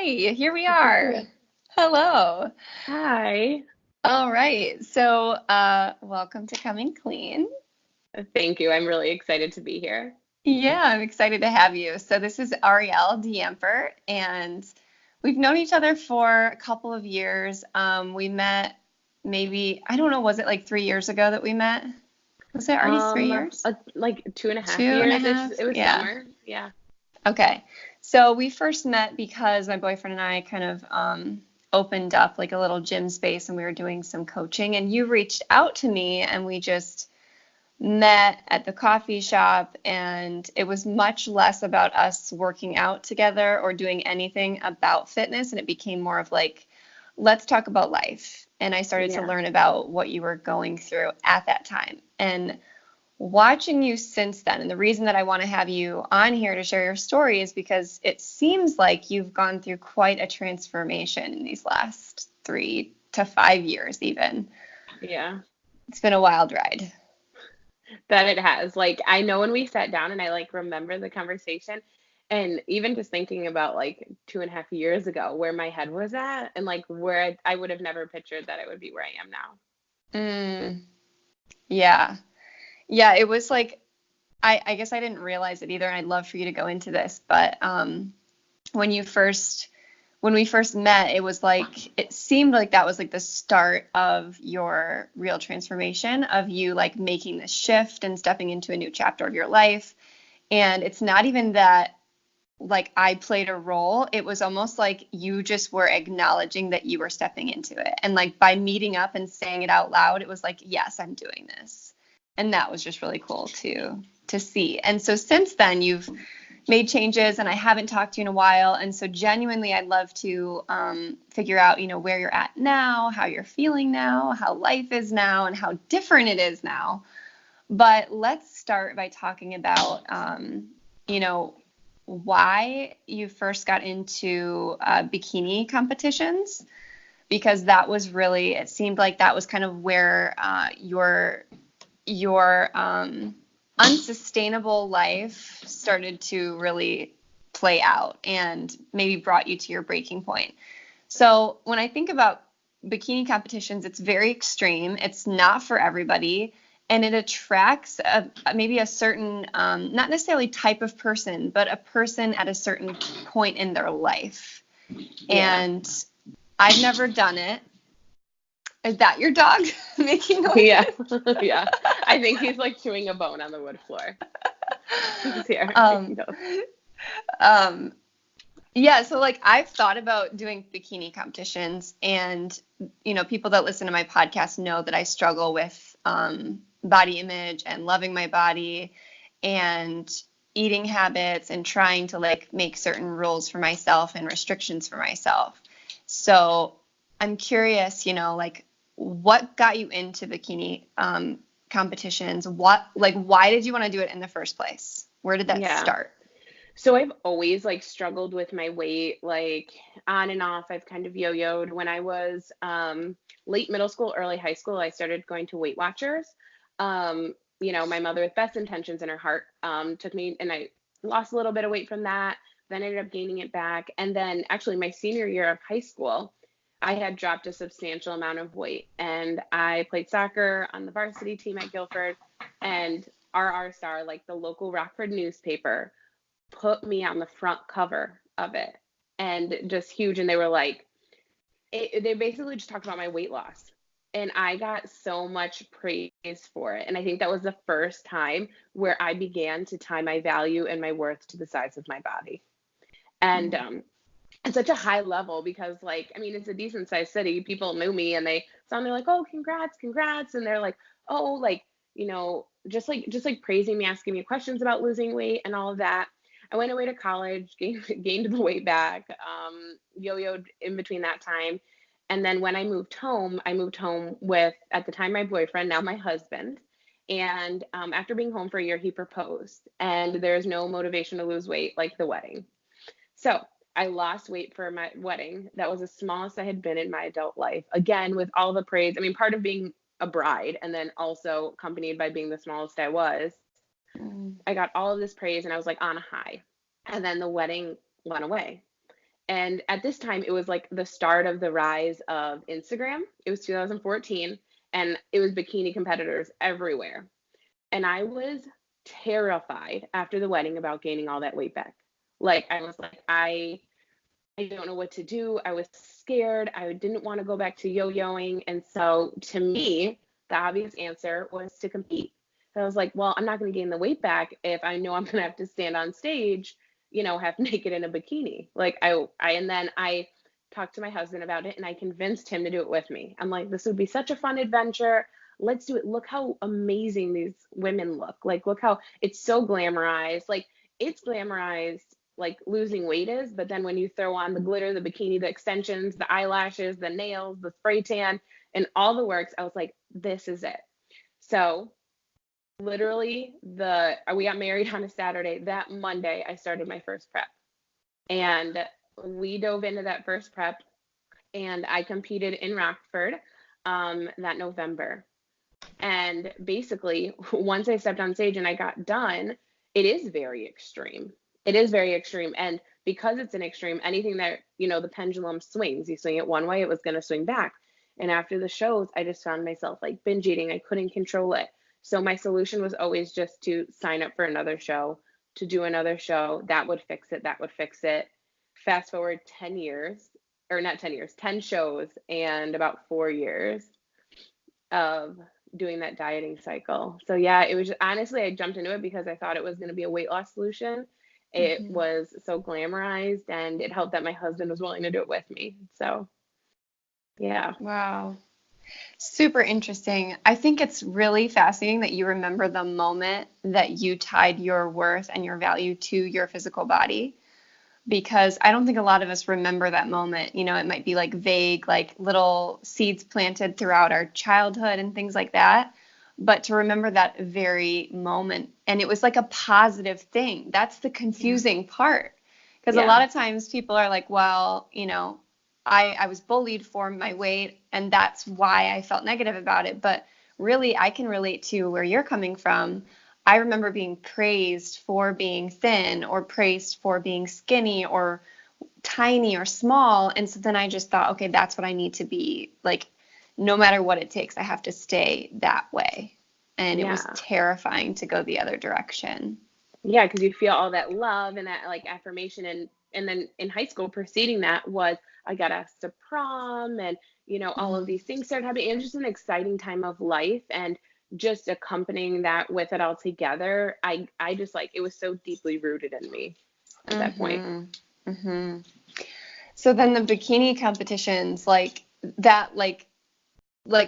Hi, here we are. Hello. Hi. All right. So, welcome to Coming Clean. Thank you. I'm really excited to be here. Yeah, I'm excited to have you. So, this is Arielle Diemper, and we've known each other for a couple of years. We met maybe, I don't know, was it like 3 years ago that we met? Was it already 3 years? Like two and a Two half and a years. half? It was Yeah. summer. Yeah. Okay. So we first met because my boyfriend and I kind of opened up like a little gym space and we were doing some coaching. And you reached out to me and we just met at the coffee shop. And it was much less about us working out together or doing anything about fitness. And it became more of like, let's talk about life. And I started to Yeah. learn about what you were going through at that time. And watching you since then, and the reason that I want to have you on here to share your story is because it seems like you've gone through quite a transformation in these last 3 to 5 years, even. Yeah. It's been a wild ride. That it has. Like I know when we sat down and I like remember the conversation and even just thinking about like 2.5 years ago where my head was at and like where I would have never pictured that I would be where I am now. Mm, yeah. Yeah, it was like, I guess I didn't realize it either, and I'd love for you to go into this, but when you first when we first met, it was like it seemed like that was like the start of your real transformation of you like making this shift and stepping into a new chapter of your life. And it's not even that like I played a role. It was almost like you just were acknowledging that you were stepping into it. And like by meeting up and saying it out loud, it was like, yes, I'm doing this. And that was just really cool to see. And so since then you've made changes and I haven't talked to you in a while. And so genuinely, I'd love to figure out, where you're at now, how you're feeling now, how life is now, and how different it is now. But let's start by talking about, you know, why you first got into bikini competitions, because that was really, it seemed like that was kind of where your unsustainable life started to really play out and maybe brought you to your breaking point. So when I think about bikini competitions, it's very extreme. It's not for everybody. And it attracts maybe a certain, not necessarily type of person, but a person at a certain point in their life. Yeah. And I've never done it. Is that your dog making Yeah. noises? Yeah. I think he's like chewing a bone on the wood floor. He's here. He Um, knows. um, Yeah, so like I've thought about doing bikini competitions, and people that listen to my podcast know that I struggle with body image and loving my body and eating habits and trying to like make certain rules for myself and restrictions for myself. So I'm curious, like what got you into bikini competitions? Why did you want to do it in the first place? Where did that Yeah. start? So I've always like struggled with my weight, like on and off. I've kind of yo-yoed. When I was late middle school, early high school, I started going to Weight Watchers. My mother with best intentions in her heart took me and I lost a little bit of weight from that, then ended up gaining it back. And then actually my senior year of high school, I had dropped a substantial amount of weight and I played soccer on the varsity team at Guilford and RR Star, like the local Rockford newspaper put me on the front cover of it and just huge. And they were like, they basically just talked about my weight loss. And I got so much praise for it. And I think that was the first time where I began to tie my value and my worth to the size of my body. And at such a high level because like I mean it's a decent sized city. People knew me and they saw me like, oh, congrats, congrats. And they're like, oh, like, just like praising me, asking me questions about losing weight and all of that. I went away to college, gained the weight back, yo-yoed in between that time. And then when I moved home with, at the time, my boyfriend, now my husband. And after being home for a year, he proposed. And there's no motivation to lose weight like the wedding. So I lost weight for my wedding. That was the smallest I had been in my adult life. Again, with all the praise. I mean, part of being a bride and then also accompanied by being the smallest I was, Mm, I got all of this praise and I was like on a high. And then the wedding went away. And at this time, it was like the start of the rise of Instagram. It was 2014, and it was bikini competitors everywhere. And I was terrified after the wedding about gaining all that weight back. Like, I was like, I don't know what to do. I was scared. I didn't want to go back to yo-yoing. And so to me, the obvious answer was to compete. So I was like, well, I'm not going to gain the weight back if I know I'm going to have to stand on stage, half naked in a bikini. Like and then I talked to my husband about it and I convinced him to do it with me. I'm like, this would be such a fun adventure. Let's do it. Look how amazing these women look. Like, look how it's so glamorized. Like, it's glamorized like losing weight is, but then when you throw on the glitter, the bikini, the extensions, the eyelashes, the nails, the spray tan, and all the works, I was like, this is it. So literally we got married on a Saturday. That Monday, I started my first prep. And we dove into that first prep and I competed in Rockford that November. And basically, once I stepped on stage and I got done, it is very extreme. It is very extreme. And because it's an extreme, anything that, the pendulum swings, you swing it one way, it was going to swing back. And after the shows, I just found myself like binge eating. I couldn't control it. So my solution was always just to sign up for another show, to do another show. That would fix it. That would fix it. Fast forward 10 years, or not 10 years, 10 shows and about 4 years of doing that dieting cycle. So yeah, it was honestly, I jumped into it because I thought it was going to be a weight loss solution. It Mm-hmm. was so glamorized and it helped that my husband was willing to do it with me. So yeah. Wow. Super interesting. I think it's really fascinating that you remember the moment that you tied your worth and your value to your physical body, because I don't think a lot of us remember that moment. It might be like vague, like little seeds planted throughout our childhood and things like that. But to remember that very moment, and it was like a positive thing. That's the Yeah. confusing part. Because a Yeah. lot of times people are like, well, I was bullied for my weight, and that's why I felt negative about it. But really, I can relate to where you're coming from. I remember being praised for being thin or praised for being skinny or tiny or small. And so then I just thought, okay, that's what I need to be. Like, no matter what it takes, I have to stay that way. And it was Yeah. terrifying to go the other direction. Yeah, because you feel all that love and that like affirmation, and then in high school preceding that was I got asked to prom, and all of Mm-hmm. these things started happening. It was just an exciting time of life, and just accompanying that with it all together, I just like it was so deeply rooted in me at that point. Mm-hmm. Mm-hmm. So then the bikini competitions, like that, like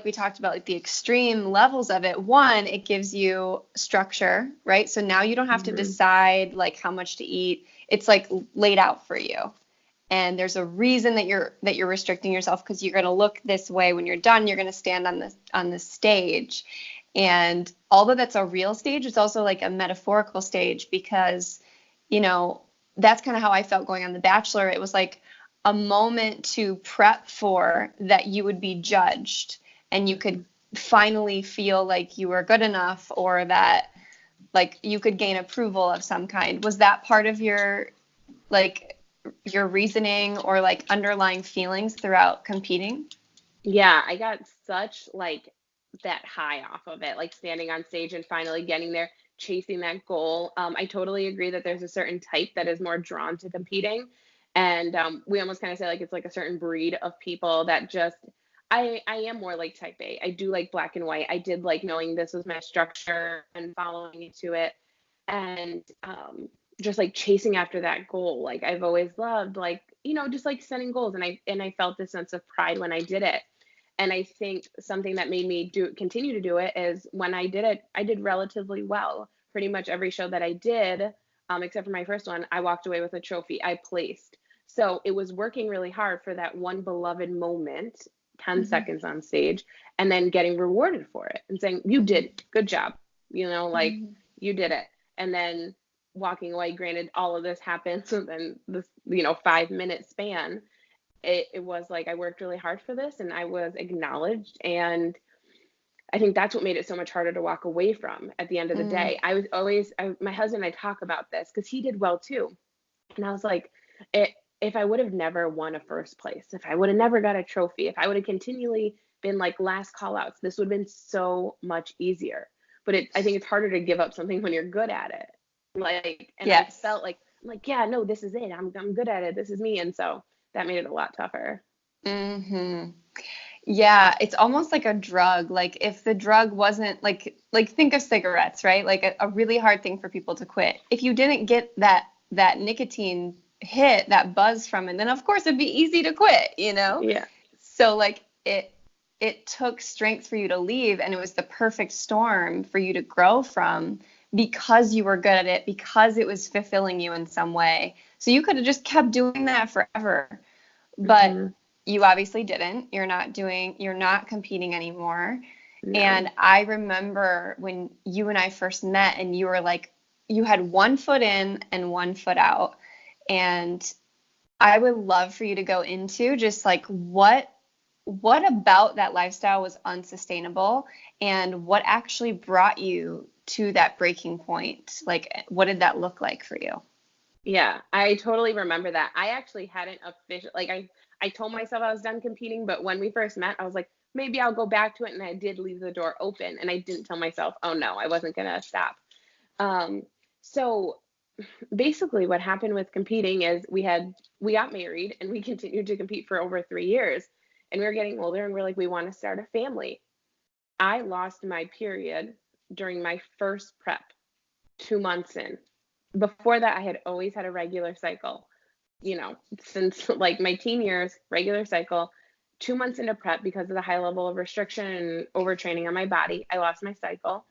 we talked about, like the extreme levels of it. One, it gives you structure, right? So now you don't have to Hmm. decide like how much to eat. It's like laid out for you. And there's a reason that you're restricting yourself, because you're going to look this way when you're done. You're going to stand on the stage. And although that's a real stage, it's also like a metaphorical stage, because you know that's kind of how I felt going on The Bachelor. It was like a moment to prep for that you would be judged, and you could finally feel like you were good enough, or that like you could gain approval of some kind. Was that part of like your reasoning or like underlying feelings throughout competing? Yeah, I got such like that high off of it, like standing on stage and finally getting there, chasing that goal. I totally agree that there's a certain type that is more drawn to competing. And we almost kind of say like it's like a certain breed of people that just, I am more like type A. I do like black and white. I did like knowing this was my structure and following into it. And just like chasing after that goal. Like I've always loved like, just like setting goals. And I felt this sense of pride when I did it. And I think something that made me continue to do it is when I did it, I did relatively well. Pretty much every show that I did, except for my first one, I walked away with a trophy. I placed. So it was working really hard for that one beloved moment, 10 Mm-hmm. seconds on stage, and then getting rewarded for it and saying, you Mm-hmm. did, good job. Like Mm-hmm. you did it. And then walking away, granted, all of this happened within this, 5-minute span. It was like I worked really hard for this and I was acknowledged. And I think that's what made it so much harder to walk away from at the end of the Mm-hmm. day. I was always, my husband and I talk about this because he did well too. And I was like, it, if I would have never won a first place, if I would have never got a trophy, if I would have continually been like last call outs, this would have been so much easier. But I think it's harder to give up something when you're good at it. Like, and I Yes. felt like, yeah, no, this is it. I'm good at it. This is me. And so that made it a lot tougher. Hmm. Yeah, it's almost like a drug. Like if the drug wasn't like think of cigarettes, right? Like a really hard thing for people to quit. If you didn't get that nicotine hit, that buzz from it, then of course it'd be easy to quit, you know? Yeah. So like it took strength for you to leave, and it was the perfect storm for you to grow from because you were good at it, because it was fulfilling you in some way. So you could have just kept doing that forever. But Hmm. you obviously didn't. You're not competing anymore. No. And I remember when you and I first met and you were like, you had one foot in and one foot out. And I would love for you to go into just like what about that lifestyle was unsustainable and what actually brought you to that breaking point? Like, what did that look like for you? Yeah, I totally remember that. I actually hadn't official like I told myself I was done competing, but when we first met, I was like, maybe I'll go back to it, and I did leave the door open, and I didn't tell myself, oh no, I wasn't gonna stop. Um, so basically what happened with competing is we got married and we continued to compete for over 3 years, and we were getting older and we're like, we want to start a family. I lost my period during my first prep, 2 months in. Before that, I had always had a regular cycle, since like my teen years, regular cycle. 2 months into prep, because of the high level of restriction and overtraining on my body, I lost my cycle.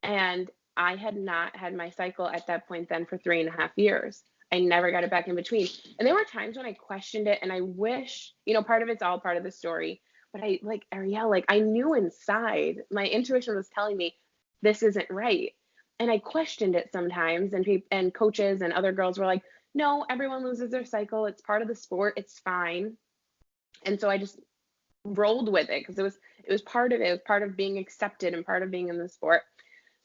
And I had not had my cycle at that point then for 3.5 years. I never got it back in between. And there were times when I questioned it, and I wish, part of it's all part of the story. But I like Arielle, like I knew inside, my intuition was telling me this isn't right. And I questioned it sometimes, and and coaches and other girls were like, "No, everyone loses their cycle. It's part of the sport. It's fine." And so I just rolled with it because it was part of it. It was part of being accepted and part of being in the sport.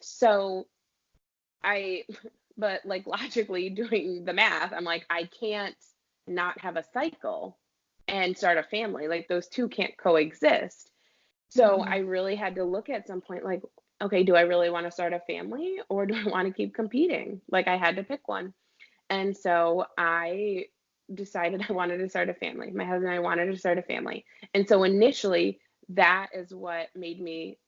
So I, but like logically doing the math, I'm like, I can't not have a cycle and start a family. Like those two can't coexist. So I Hmm. really had to look at some point like, okay, do I really want to start a family, or do I want to keep competing? Like I had to pick one. And so I decided I wanted to start a family. My husband and I wanted to start a family. And so initially, that is what made me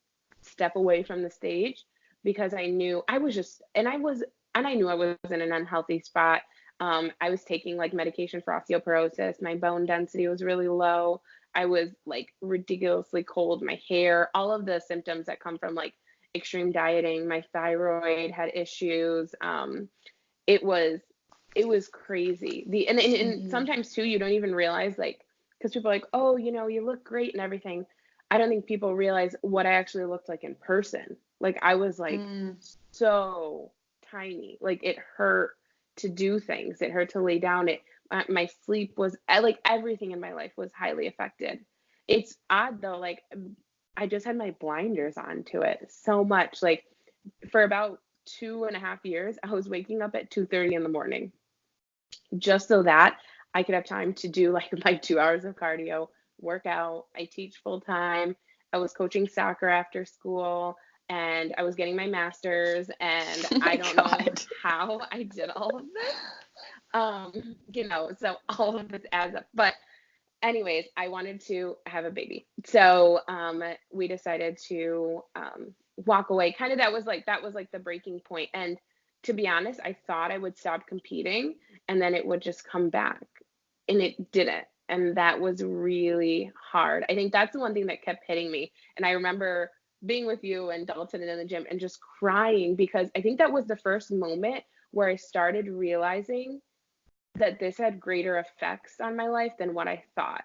step away from the stage, because I knew I was just, and I knew I was in an unhealthy spot. I was taking like medication for osteoporosis. My bone density was really low. I was like ridiculously cold. My hair, all of the symptoms that come from like extreme dieting. My thyroid had issues. It was it was crazy. And Hmm. sometimes too, you don't even realize, like, because people are like, oh, you look great and everything. I don't think people realize what I actually looked like in person. Like I was like Mm. so tiny. Like it hurt to do things. It hurt to lay down. My sleep was, like everything in my life was highly affected. It's odd though, like I just had my blinders on to it so much. Like for about 2.5 years, I was waking up at 2:30 in the morning just so that I could have time to do like my 2 hours of cardio, work out. I teach full time. I was coaching soccer after school, and I was getting my master's, and Oh I my don't know God. how I did all of this. So all of this adds up. But anyways, I wanted to have a baby. So we decided to walk away. Kind of that was like the breaking point. And to be honest, I thought I would stop competing and then it would just come back. And it didn't. And that was really hard. I think that's the one thing that kept hitting me. And I remember being with you and Dalton and in the gym and just crying, because I think that was the first moment where I started realizing that this had greater effects on my life than what I thought.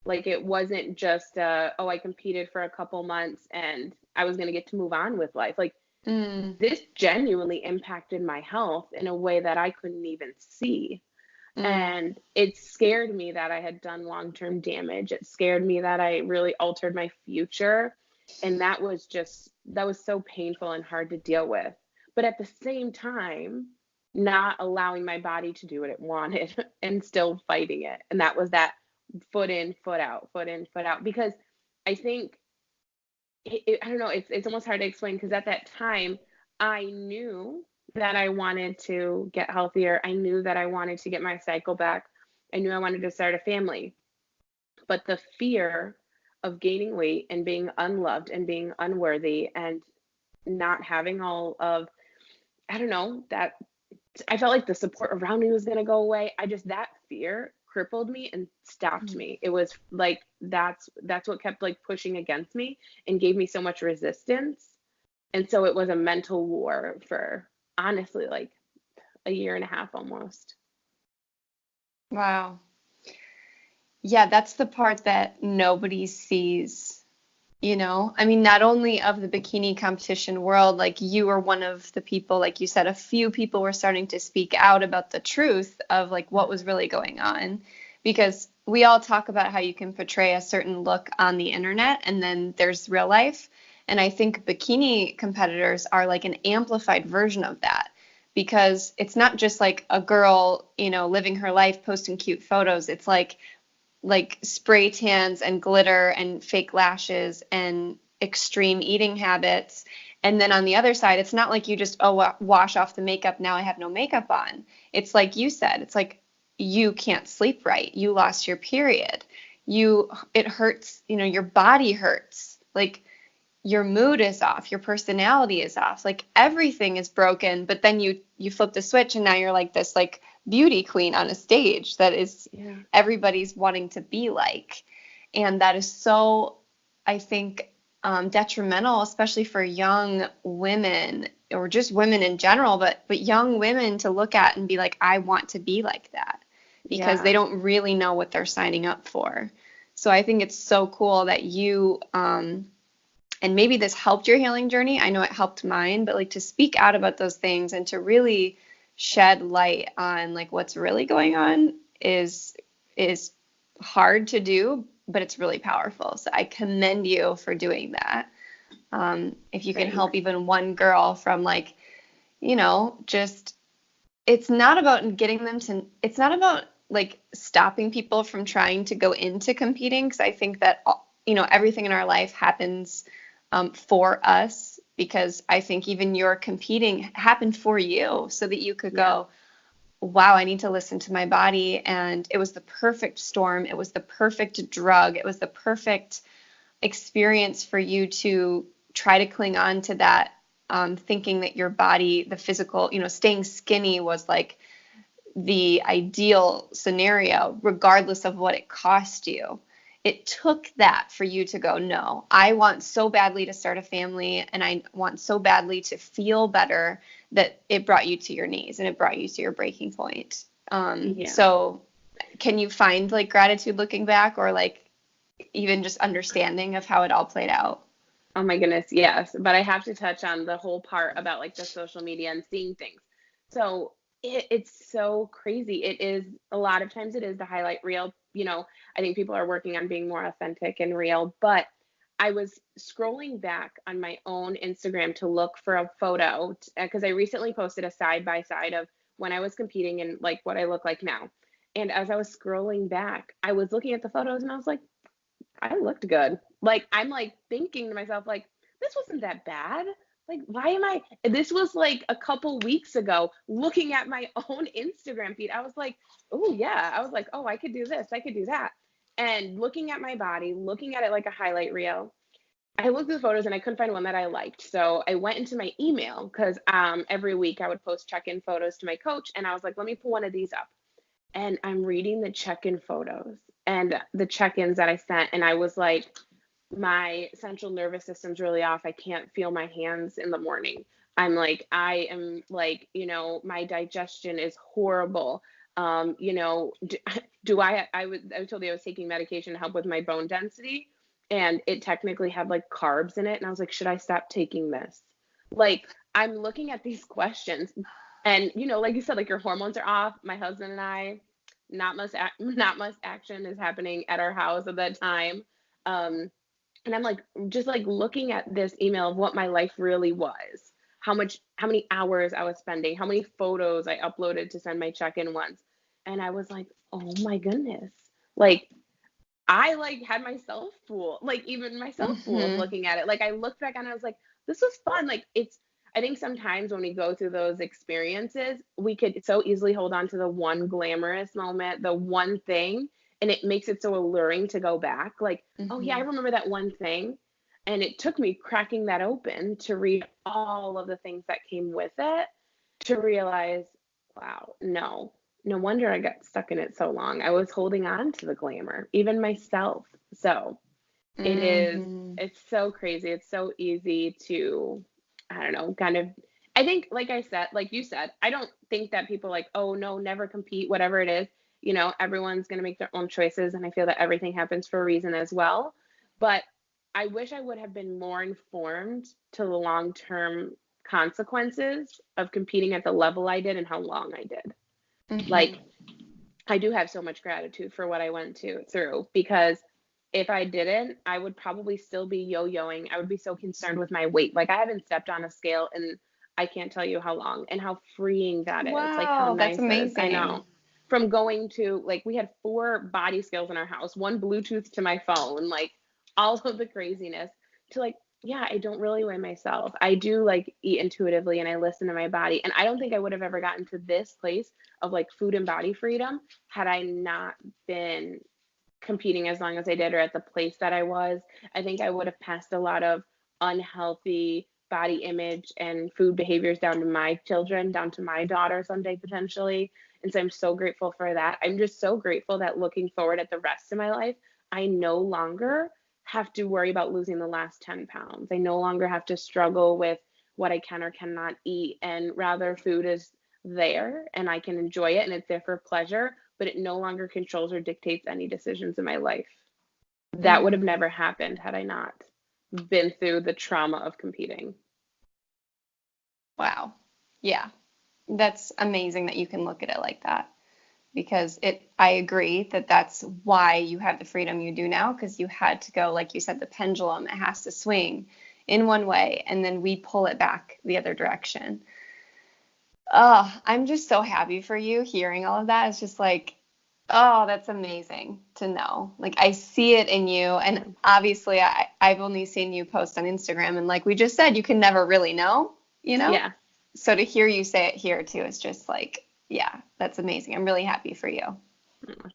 Like it wasn't just oh, I competed for a couple months and I was going to get to move on with life. Like Mm. this genuinely impacted my health in a way that I couldn't even see. Mm. And it scared me that I had done long-term damage. It scared me that I really altered my future. And that was so painful and hard to deal with. But at the same time, not allowing my body to do what it wanted and still fighting it. And that was that foot in, foot out, foot in, foot out. Because I think I don't know, it's almost hard to explain because at that time I knew that I wanted to get healthier. I knew that I wanted to get my cycle back. I knew I wanted to start a family. But the fear of gaining weight and being unloved and being unworthy and not having all of, I don't know, that I felt like the support around me was going to go away. That fear crippled me and stopped Mm. me. It was like that's what kept like pushing against me and gave me so much resistance. And so it was a mental war for honestly like a year and a half almost. Wow. Yeah, that's the part that nobody sees, you know? I mean, not only of the bikini competition world, like you were one of the people, like you said, a few people were starting to speak out about the truth of like what was really going on. Because we all talk about how you can portray a certain look on the internet and then there's real life. And I think bikini competitors are like an amplified version of that. Because it's not just like a girl, you know, living her life, posting cute photos. It's like spray tans and glitter and fake lashes and extreme eating habits. And then on the other side, it's not like you just, oh, wash off the makeup. Now I have no makeup on. It's like you said, it's like you can't sleep right. You lost your period. It hurts, you know, your body hurts. Like your mood is off, your personality is off, like everything is broken, but then you flip the switch and now you're like this like beauty queen on a stage that is Yeah. everybody's wanting to be like. And that is so, I think, detrimental, especially for young women or just women in general, but young women to look at and be like, I want to be like that, because they Yeah. don't really know what they're signing up for. So I think it's so cool that you and maybe this helped your healing journey. I know it helped mine, but like to speak out about those things and to really shed light on like what's really going on is hard to do, but it's really powerful. So I commend you for doing that. If you can Thanks. help even one girl from like, you know, just it's not about getting them to, it's not about like stopping people from trying to go into competing, because I think that, you know, everything in our life happens for us, because I think even your competing happened for you so that you could Yeah. go, wow, I need to listen to my body. And it was the perfect storm. It was the perfect drug. It was the perfect experience for you to try to cling on to that, thinking that your body, the physical, you know, staying skinny was like the ideal scenario, regardless of what it cost you. It took that for you to go, no, I want so badly to start a family and I want so badly to feel better, that it brought you to your knees and it brought you to your breaking point. Yeah. So can you find like gratitude looking back, or like even just understanding of how it all played out? Oh my goodness, yes. But I have to touch on the whole part about like the social media and seeing things. So it's so crazy. It is a lot of times it is the highlight reel. You know, I think people are working on being more authentic and real. But I was scrolling back on my own Instagram to look for a photo because I recently posted a side by side of when I was competing and like what I look like now. And as I was scrolling back, I was looking at the photos and I was like, I looked good. Like I'm like thinking to myself, like, this wasn't that bad. Like, why am I this was like a couple weeks ago looking at my own Instagram feed. I was like, oh yeah. I was like, oh, I could do this, I could do that. And looking at my body, looking at it like a highlight reel, I looked at the photos and I couldn't find one that I liked. So I went into my email because every week I would post check-in photos to my coach. And I was like, let me pull one of these up. And I'm reading the check-in photos and the check-ins that I sent, and I was like, my central nervous system's really off. I can't feel my hands in the morning. I'm like, I am like, you know, my digestion is horrible. You know, do I was told I was taking medication to help with my bone density, and it technically had like carbs in it, and I was like, should I stop taking this? Like, I'm looking at these questions, and you know, like you said, like your hormones are off. My husband and I, not much action is happening at our house at that time. Um, and I'm like, just like looking at this email of what my life really was. how many hours I was spending, how many photos I uploaded to send my check-in once. And I was like, oh my goodness. Like I like had myself fooled, like even myself fooled Mm-hmm. looking at it. Like I looked back and I was like, this was fun. Like I think sometimes when we go through those experiences, we could so easily hold on to the one glamorous moment, the one thing, and it makes it so alluring to go back. Like, oh yeah, I Mm-hmm. remember that one thing. And it took me cracking that open to read all of the things that came with it to realize, wow, no wonder I got stuck in it so long. I was holding on to the glamour, even myself. So it is, Mm-hmm. it's so crazy. It's so easy to, I don't know, kind of, I think, like I said, like you said, I don't think that people like, oh, no, never compete, whatever it is. Everyone's going to make their own choices. And I feel that everything happens for a reason as well. But I wish I would have been more informed to the long-term consequences of competing at the level I did and how long I did. Mm-hmm. Like, I do have so much gratitude for what I went through because if I didn't, I would probably still be yo-yoing. I would be so concerned with my weight. Like I haven't stepped on a scale and I can't tell you how long and how freeing that is. Like how Wow, that's nice that is. I amazing. know. From going to like we had 4 body scales in our house, one Bluetooth to my phone, like all of the craziness to like, yeah, I don't really weigh myself. I do like eat intuitively and I listen to my body. And I don't think I would have ever gotten to this place of like food and body freedom had I not been competing as long as I did or at the place that I was. I think I would have passed a lot of unhealthy body image and food behaviors down to my children, down to my daughter someday potentially. And so I'm so grateful for that. I'm just so grateful that looking forward at the rest of my life, I no longer have to worry about losing the last 10 pounds. I no longer have to struggle with what I can or cannot eat. And rather, food is there and I can enjoy it and it's there for pleasure, but it no longer controls or dictates any decisions in my life. That would have Mm-hmm. never happened had I not been through the trauma of competing. Wow. Yeah, that's amazing that you can look at it like that because I agree that that's why you have the freedom you do now because you had to go, like you said, the pendulum, it has to swing in one way and then we pull it back the other direction. Oh, I'm just so happy for you hearing all of that. It's just like, oh, that's amazing to know. Like I see it in you, and Yeah. obviously I've only seen you post on Instagram, and like we just said, you can never really know, you know? Yeah. So to hear you say it here too is just like, yeah, that's amazing. I'm really happy for you.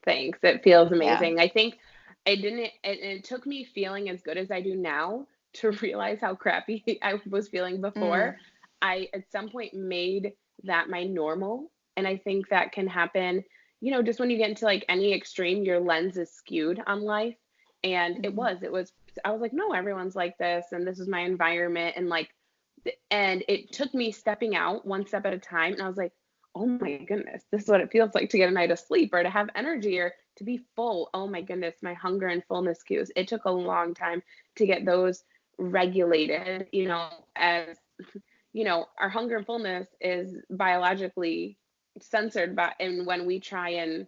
Thanks. It feels Yeah. amazing. I think it took me feeling as good as I do now to realize how crappy I was feeling before. Mm, I at some point made that my normal. And I think that can happen, just when you get into like any extreme, your lens is skewed on life. And mhm, I was like, no, everyone's like this, and this is my environment. And like, and it took me stepping out one step at a time. And I was like, oh my goodness, this is what it feels like to get a night of sleep or to have energy or to be full. Oh my goodness, my hunger and fullness cues. It took a long time to get those regulated, as our hunger and fullness is biologically censored by, and when we try and,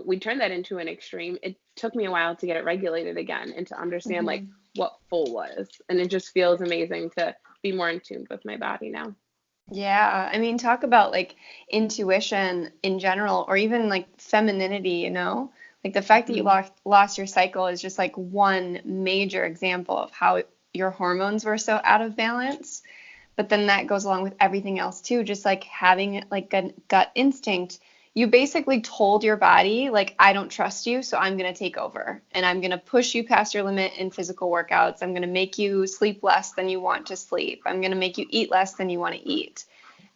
we turn that into an extreme, it took me a while to get it regulated again and to understand like mhm. what full was. And it just feels amazing to be more in tune with my body now. Yeah, I mean, talk about like intuition in general, or even like femininity, Like the fact that you Mhm. lost your cycle is just like one major example of how your hormones were so out of balance. But then that goes along with everything else too, just like having like a gut instinct. You basically told your body, like, I don't trust you, so I'm going to take over and I'm going to push you past your limit in physical workouts. I'm going to make you sleep less than you want to sleep. I'm going to make you eat less than you want to eat.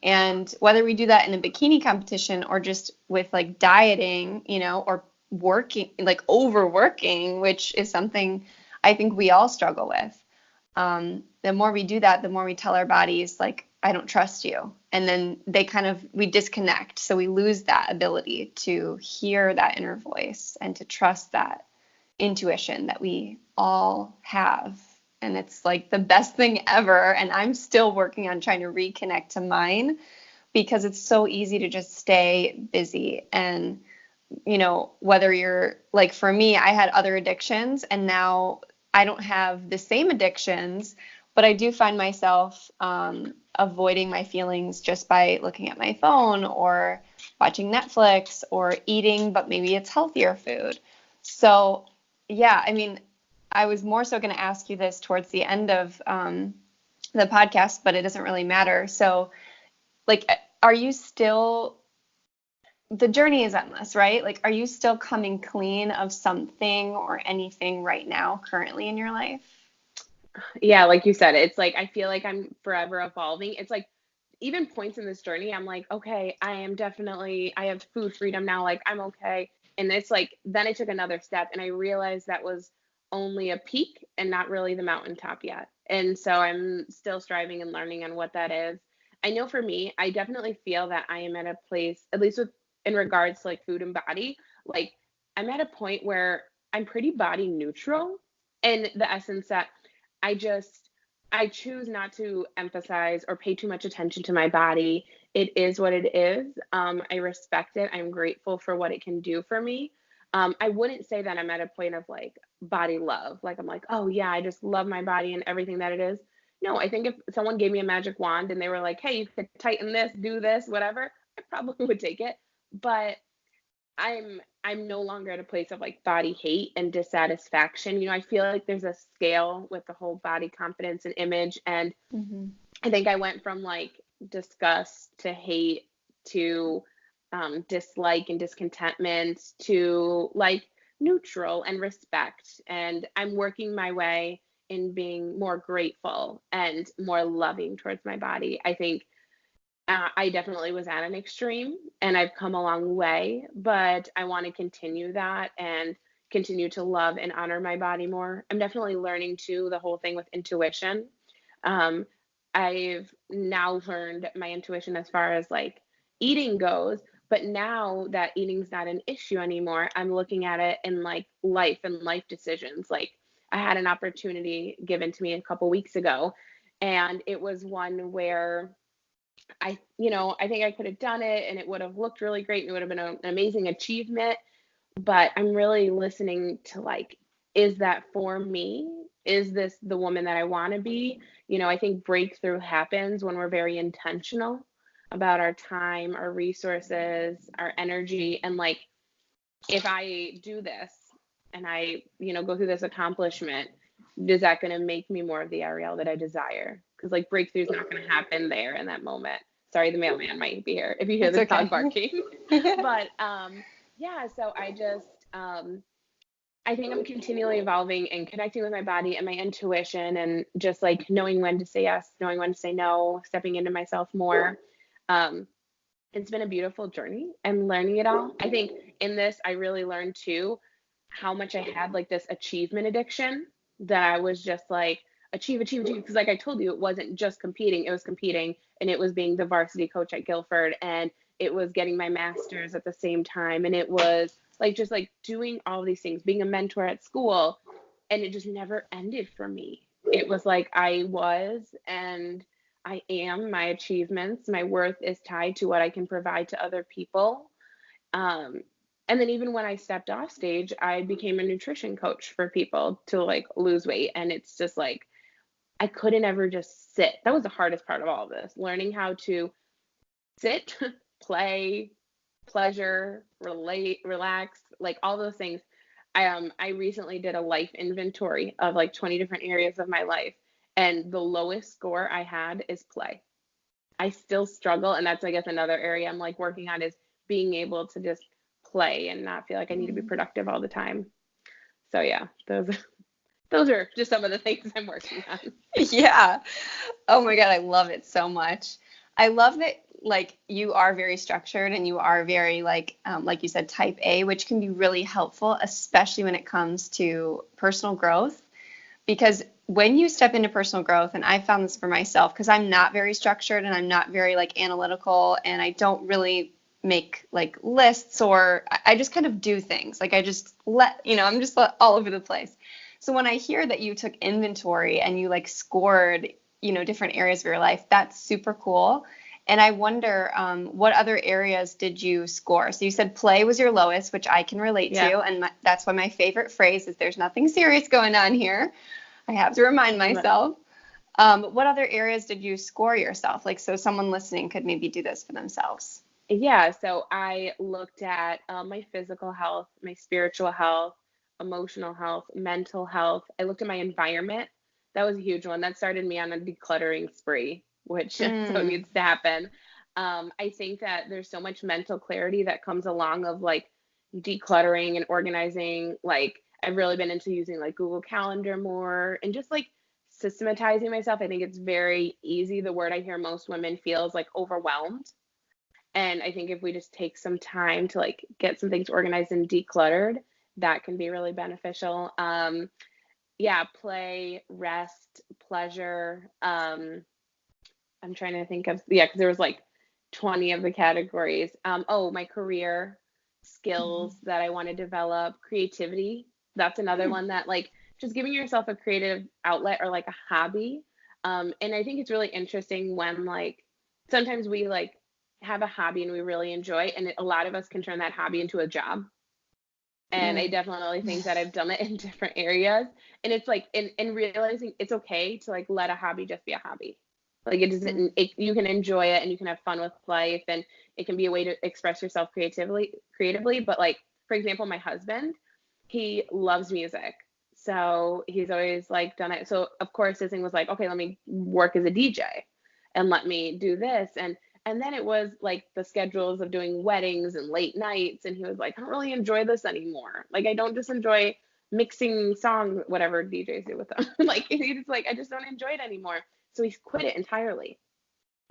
And whether we do that in a bikini competition or just with like dieting, or working, like overworking, which is something I think we all struggle with. The more we do that, the more we tell our bodies, like, I don't trust you. And then we disconnect. So we lose that ability to hear that inner voice and to trust that intuition that we all have. And it's like the best thing ever. And I'm still working on trying to reconnect to mine because it's so easy to just stay busy. And, whether you're like, for me, I had other addictions and now I don't have the same addictions, but I do find myself avoiding my feelings just by looking at my phone or watching Netflix or eating, but maybe it's healthier food. So, yeah, I mean, I was more so going to ask you this towards the end of the podcast, but it doesn't really matter. So, like, are you still, the journey is endless, right? Like, are you still coming clean of something or anything right now, currently in your life? Yeah, like you said, it's like I feel like I'm forever evolving. It's like even points in this journey, I'm like, okay, I have food freedom now, like I'm okay. And it's like, then I took another step and I realized that was only a peak and not really the mountaintop yet. And so I'm still striving and learning on what that is. I know for me, I definitely feel that I am at a place, at least with in regards to like food and body, like I'm at a point where I'm pretty body neutral in the essence that I just I choose not to emphasize or pay too much attention to my body. It is what it is. I respect it. I'm grateful for what it can do for me. I wouldn't say that I'm at a point of like body love. Like I'm like, oh yeah, I just love my body and everything that it is. No, I think if someone gave me a magic wand and they were like, hey, you could tighten this, do this, whatever, I probably would take it. But I'm no longer at a place of like body hate and dissatisfaction. You know, I feel like there's a scale with the whole body confidence and image. And Mm-hmm. I think I went from like disgust to hate to dislike and discontentment to like neutral and respect. And I'm working my way in being more grateful and more loving towards my body. I think I definitely was at an extreme and I've come a long way, but I want to continue that and continue to love and honor my body more. I'm definitely learning too the whole thing with intuition. Um, I've now learned my intuition as far as like eating goes, but now that eating's not an issue anymore, I'm looking at it in like life and life decisions. Like I had an opportunity given to me a couple weeks ago, and it was one where I think I could have done it and it would have looked really great and it would have been an amazing achievement. But I'm really listening to like, is that for me? Is this the woman that I want to be? You know, I think breakthrough happens when we're very intentional about our time, our resources, our energy. And like, if I do this and go through this accomplishment, is that going to make me more of the Arielle that I desire? Because like breakthrough is not going to happen there in that moment. Sorry, the mailman might be here if you hear It's the okay. dog barking. Yeah. But yeah, so I think I'm continually evolving and connecting with my body and my intuition and just like knowing when to say yes, knowing when to say no, stepping into myself more. Um, it's been a beautiful journey and learning it all. I think in this, I really learned too how much I had like this achievement addiction that I was just like, achieve, achieve, achieve. Because, like I told you, it wasn't just competing, it was competing and it was being the varsity coach at Guilford and it was getting my master's at the same time. And it was like just like doing all these things, being a mentor at school. And it just never ended for me. It was like I was and I am, my achievements, my worth is tied to what I can provide to other people. Um, and then even when I stepped off stage, I became a nutrition coach for people to like lose weight. And it's just like, I couldn't ever just sit. That was the hardest part of all of this, learning how to sit, play, pleasure, relate, relax, like all those things. I recently did a life inventory of like 20 different areas of my life, and the lowest score I had is play. I still struggle, and that's I guess another area I'm like working on is being able to just play and not feel like I need to be Mm. productive all the time. So yeah, those are just some of the things I'm working on. Yeah. Oh my God, I love it so much. I love that like you are very structured and you are very like you said, type A, which can be really helpful, especially when it comes to personal growth. Because when you step into personal growth, and I found this for myself, because I'm not very structured and I'm not very like analytical and I don't really make like lists or I just kind of do things. Like I just I'm just all over the place. So when I hear that you took inventory and you like scored, different areas of your life, that's super cool. And I wonder, what other areas did you score? So you said play was your lowest, which I can relate Yeah, to. And that's why my favorite phrase is there's nothing serious going on here. I have to remind I love it. myself. What other areas did you score yourself? Like, so someone listening could maybe do this for themselves. Yeah, so I looked at my physical health, my spiritual health, emotional health, mental health. I looked at my environment. That was a huge one. That started me on a decluttering spree, which so Mm, needs to happen. I think that there's so much mental clarity that comes along of like decluttering and organizing. Like I've really been into using like Google Calendar more and just like systematizing myself. I think it's very easy. The word I hear most women feel is like overwhelmed, and I think if we just take some time to like get some things organized and decluttered, that can be really beneficial. Yeah, play, rest, pleasure. I'm trying to think of, yeah, because there was like 20 of the categories. Oh, my career, skills mhm, that I want to develop, creativity. That's another mm, one that like just giving yourself a creative outlet or like a hobby. And I think it's really interesting when like sometimes we like have a hobby and we really enjoy, and a lot of us can turn that hobby into a job. And I mm, definitely think that I've done it in different areas. And it's like in realizing it's okay to like let a hobby just be a hobby. Like it doesn't, mm, you can enjoy it and you can have fun with life, and it can be a way to express yourself creatively. But like, for example, my husband, he loves music. So he's always like done it. So of course his thing was like, okay, let me work as a DJ and let me do this. And then it was like the schedules of doing weddings and late nights. And he was like, I don't really enjoy this anymore. Like, I don't just enjoy mixing songs, whatever DJs do with them. Like, he's like, I just don't enjoy it anymore. So he's quit it entirely.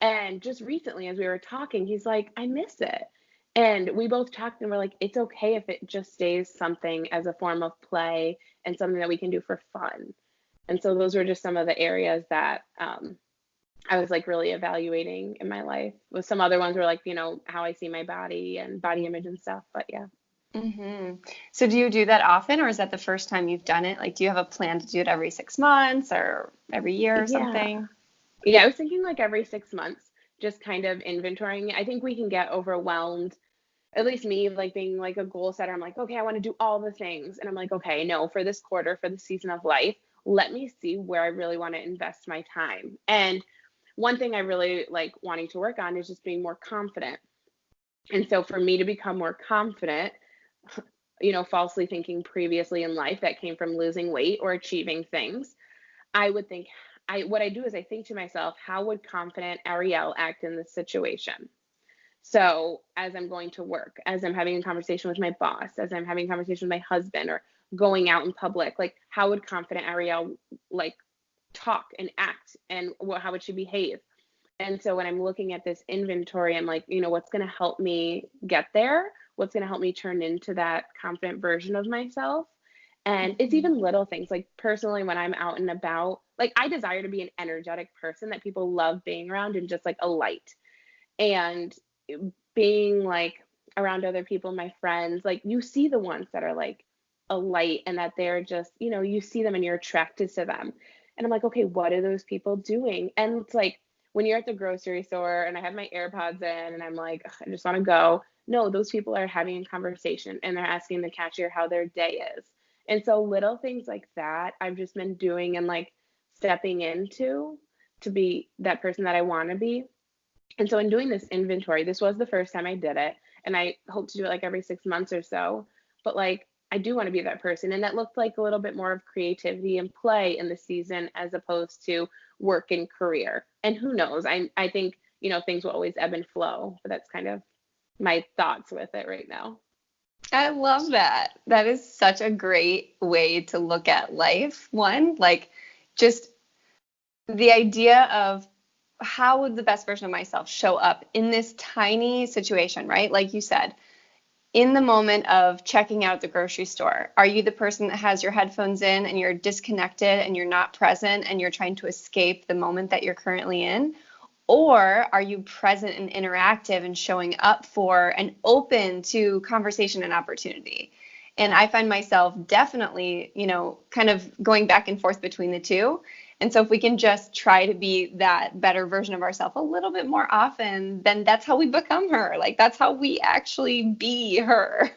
And just recently, as we were talking, he's like, I miss it. And we both talked and we're like, it's okay if it just stays something as a form of play and something that we can do for fun. And so those were just some of the areas that I was like really evaluating in my life. With some other ones were like, how I see my body and body image and stuff. But yeah. hmm So do you do that often, or is that the first time you've done it? Like, do you have a plan to do it every 6 months or every year or Yeah. something? Yeah. I was thinking like every 6 months, just kind of inventorying. I think we can get overwhelmed, at least me, like being like a goal setter. I'm like, okay, I want to do all the things. And I'm like, okay, no, for this quarter, for the season of life, let me see where I really want to invest my time. And one thing I really like wanting to work on is just being more confident. And so for me to become more confident, falsely thinking previously in life that came from losing weight or achieving things, I would think what I do is I think to myself, how would confident Arielle act in this situation? So as I'm going to work, as I'm having a conversation with my boss, as I'm having a conversation with my husband or going out in public, like how would confident Arielle like talk and act, and how would she behave? And so when I'm looking at this inventory, I'm like, what's going to help me get there? What's going to help me turn into that confident version of myself? And it's hmm even little things like personally when I'm out and about, like I desire to be an energetic person that people love being around and just like a light. And being like around other people, my friends, like you see the ones that are like a light and that they're just, you see them and you're attracted to them. And I'm like, okay, what are those people doing? And it's like when you're at the grocery store and I have my AirPods in and I'm like, "Ugh, I just want to go." No, those people are having a conversation and they're asking the cashier how their day is. And so little things like that I've just been doing and like stepping into to be that person that I want to be. And so in doing this inventory, this was the first time I did it, and I hope to do it like every 6 months or so. But like I do want to be that person. And that looked like a little bit more of creativity and play in the season as opposed to work and career. And who knows? I think, things will always ebb and flow, but that's kind of my thoughts with it right now. I love that. That is such a great way to look at life. One, like just the idea of how would the best version of myself show up in this tiny situation, right? Like you said, in the moment of checking out at the grocery store, are you the person that has your headphones in and you're disconnected and you're not present and you're trying to escape the moment that you're currently in? Or are you present and interactive and showing up for and open to conversation and opportunity? And I find myself definitely, kind of going back and forth between the two. And so if we can just try to be that better version of ourselves a little bit more often, then that's how we become her. Like that's how we actually be her.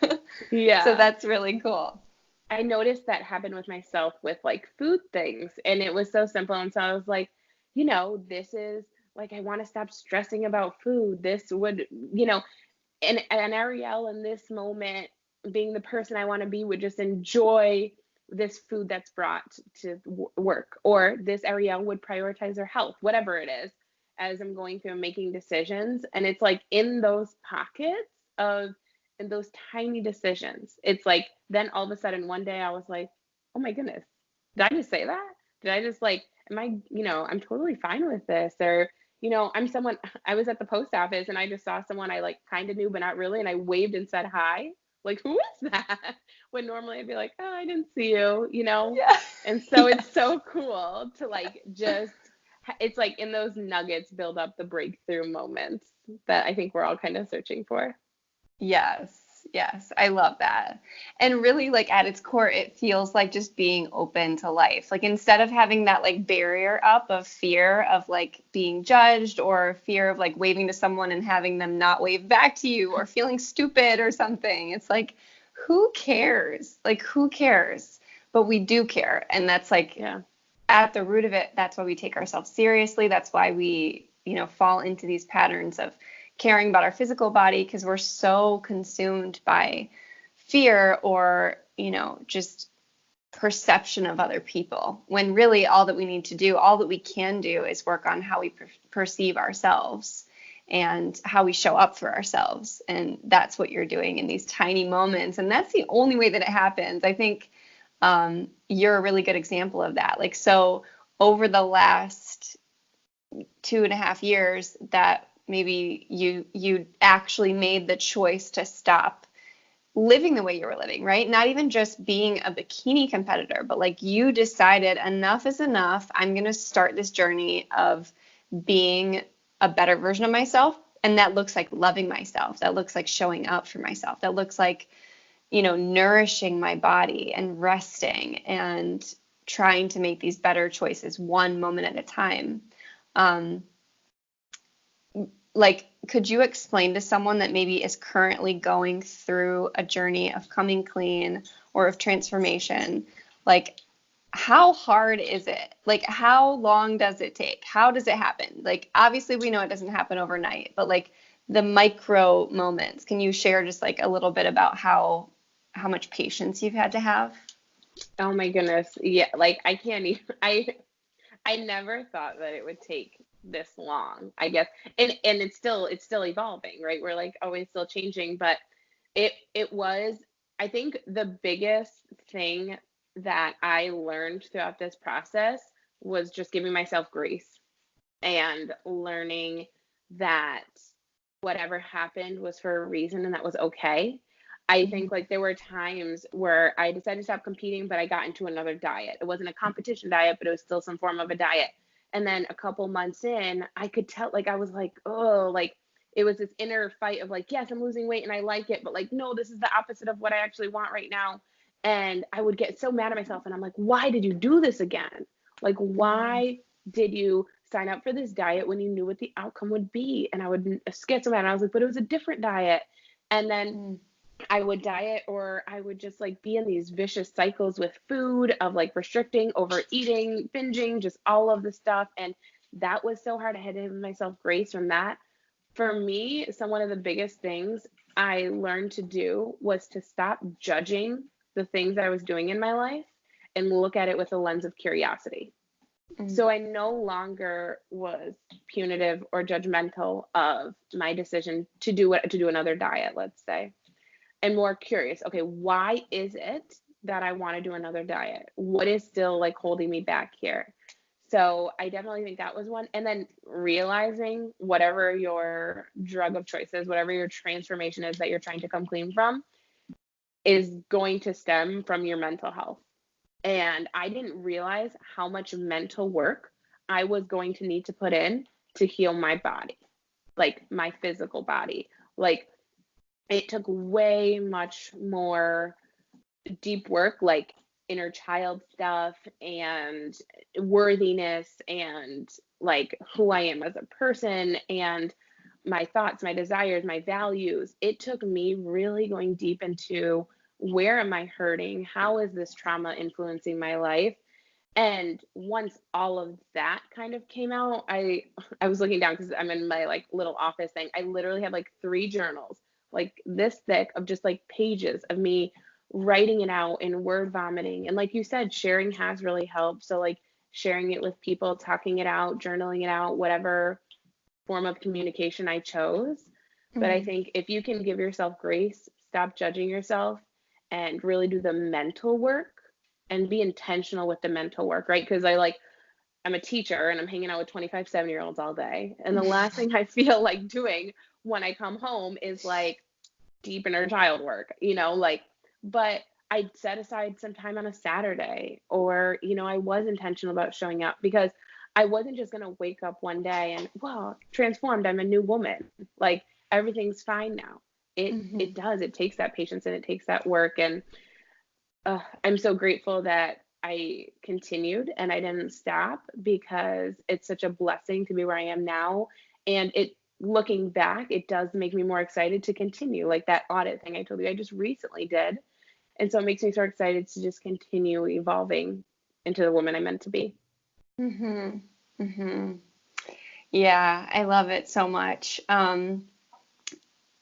So Yeah. that's really cool. I noticed that happened with myself with like food things, and it was so simple. And so I was like, this is like, I want to stop stressing about food. This would, and Arielle in this moment, being the person I want to be, would just enjoy this food that's brought to work, or this Arielle would prioritize her health, whatever it is, as I'm going through and making decisions. And it's like in those pockets of, in those tiny decisions, it's like, then all of a sudden one day I was like, oh my goodness, did I just say that? Did I just like, am I, I'm totally fine with this? Or, I'm someone, I was at the post office and I just saw someone I like kind of knew, but not really. And I waved and said hi. Like, who is that? When normally I'd be like, oh, I didn't see you. Yeah. And so Yeah. it's so cool to like just, it's like in those nuggets build up the breakthrough moments that I think we're all kind of searching for. Yes. Yes. I love that. And really, like at its core, it feels like just being open to life. Like instead of having that like barrier up of fear of like being judged or fear of like waving to someone and having them not wave back to you or feeling stupid or something, it's like, who cares? Like, who cares? But we do care. And that's like Yeah. at the root of it, that's why we take ourselves seriously. That's why we, fall into these patterns of caring about our physical body because we're so consumed by fear or, just perception of other people. When really all that we need to do, all that we can do is work on how we perceive ourselves and how we show up for ourselves. And that's what you're doing in these tiny moments. And that's the only way that it happens. I think you're a really good example of that. Like, so over the last 2.5 years that maybe you actually made the choice to stop living the way you were living, right? Not even just being a bikini competitor, but like you decided enough is enough. I'm going to start this journey of being a better version of myself. And that looks like loving myself. That looks like showing up for myself. That looks like nourishing my body and resting and trying to make these better choices one moment at a time. Um, like, could you explain to someone that maybe is currently going through a journey of coming clean or of transformation, like, how hard is it? Like, how long does it take? How does it happen? Like, obviously, we know it doesn't happen overnight, but like the micro moments, can you share just like a little bit about how much patience you've had to have? Oh my goodness. Yeah, like I can't even I never thought that it would take this long, I guess. And it's still evolving, right? We're like always still changing, but it was, I think the biggest thing that I learned throughout this process was just giving myself grace and learning that whatever happened was for a reason and that was okay. I think like there were times where I decided to stop competing, but I got into another diet. It wasn't a competition diet, but it was still some form of a diet. And then a couple months in, I could tell, like, I was like, oh, like it was this inner fight of like, yes, I'm losing weight and I like it, but like, no, this is the opposite of what I actually want right now. And I would get so mad at myself. And I'm like, why did you do this again? Like, Mm, why did you sign up for this diet when you knew what the outcome would be? And I would get so mad. And I was like, but it was a different diet. And then mm, I would diet, or I would just like be in these vicious cycles with food of like restricting, overeating, binging, just all of the stuff. And that was so hard. I had to give myself grace from that. For me, one of the biggest things I learned to do was to stop judging the things I was doing in my life and look at it with a lens of curiosity. mm, So I no longer was punitive or judgmental of my decision to do another diet, let's say, and more curious. Okay, why is it that I want to do another diet? What is still like holding me back here? So I definitely think that was one. And then realizing whatever your drug of choice is, whatever your transformation is that you're trying to come clean from, is going to stem from your mental health. And I didn't realize how much mental work I was going to need to put in to heal my body, like my physical body. Like it took way much more deep work, like inner child stuff and worthiness and like who I am as a person and my thoughts, my desires, my values. It took me really going deep into where am I hurting? How is this trauma influencing my life? And once all of that kind of came out, I was looking down because I'm in my like little office thing. I literally have like 3 journals, like this thick, of just like pages of me writing it out and word vomiting. And like you said, sharing has really helped. So like sharing it with people, talking it out, journaling it out, whatever form of communication I chose. But I Mhm. think if you can give yourself grace, stop judging yourself, and really do the mental work and be intentional with the mental work, right? Because I'm a teacher and I'm hanging out with 25, 7-year-olds all day. And the last thing I feel like doing when I come home is like deep inner child work, but I set aside some time on a Saturday, or, I was intentional about showing up because I wasn't just going to wake up one day and, well, transformed, I'm a new woman. Like everything's fine now. It Mhm. does. It takes that patience and it takes that work. And I'm so grateful that I continued and I didn't stop, because it's such a blessing to be where I am now. And looking back, it does make me more excited to continue, like that audit thing I told you I just recently did. And so it makes me so excited to just continue evolving into the woman I'm meant to be. Mhm. Mhm. Yeah, I love it so much.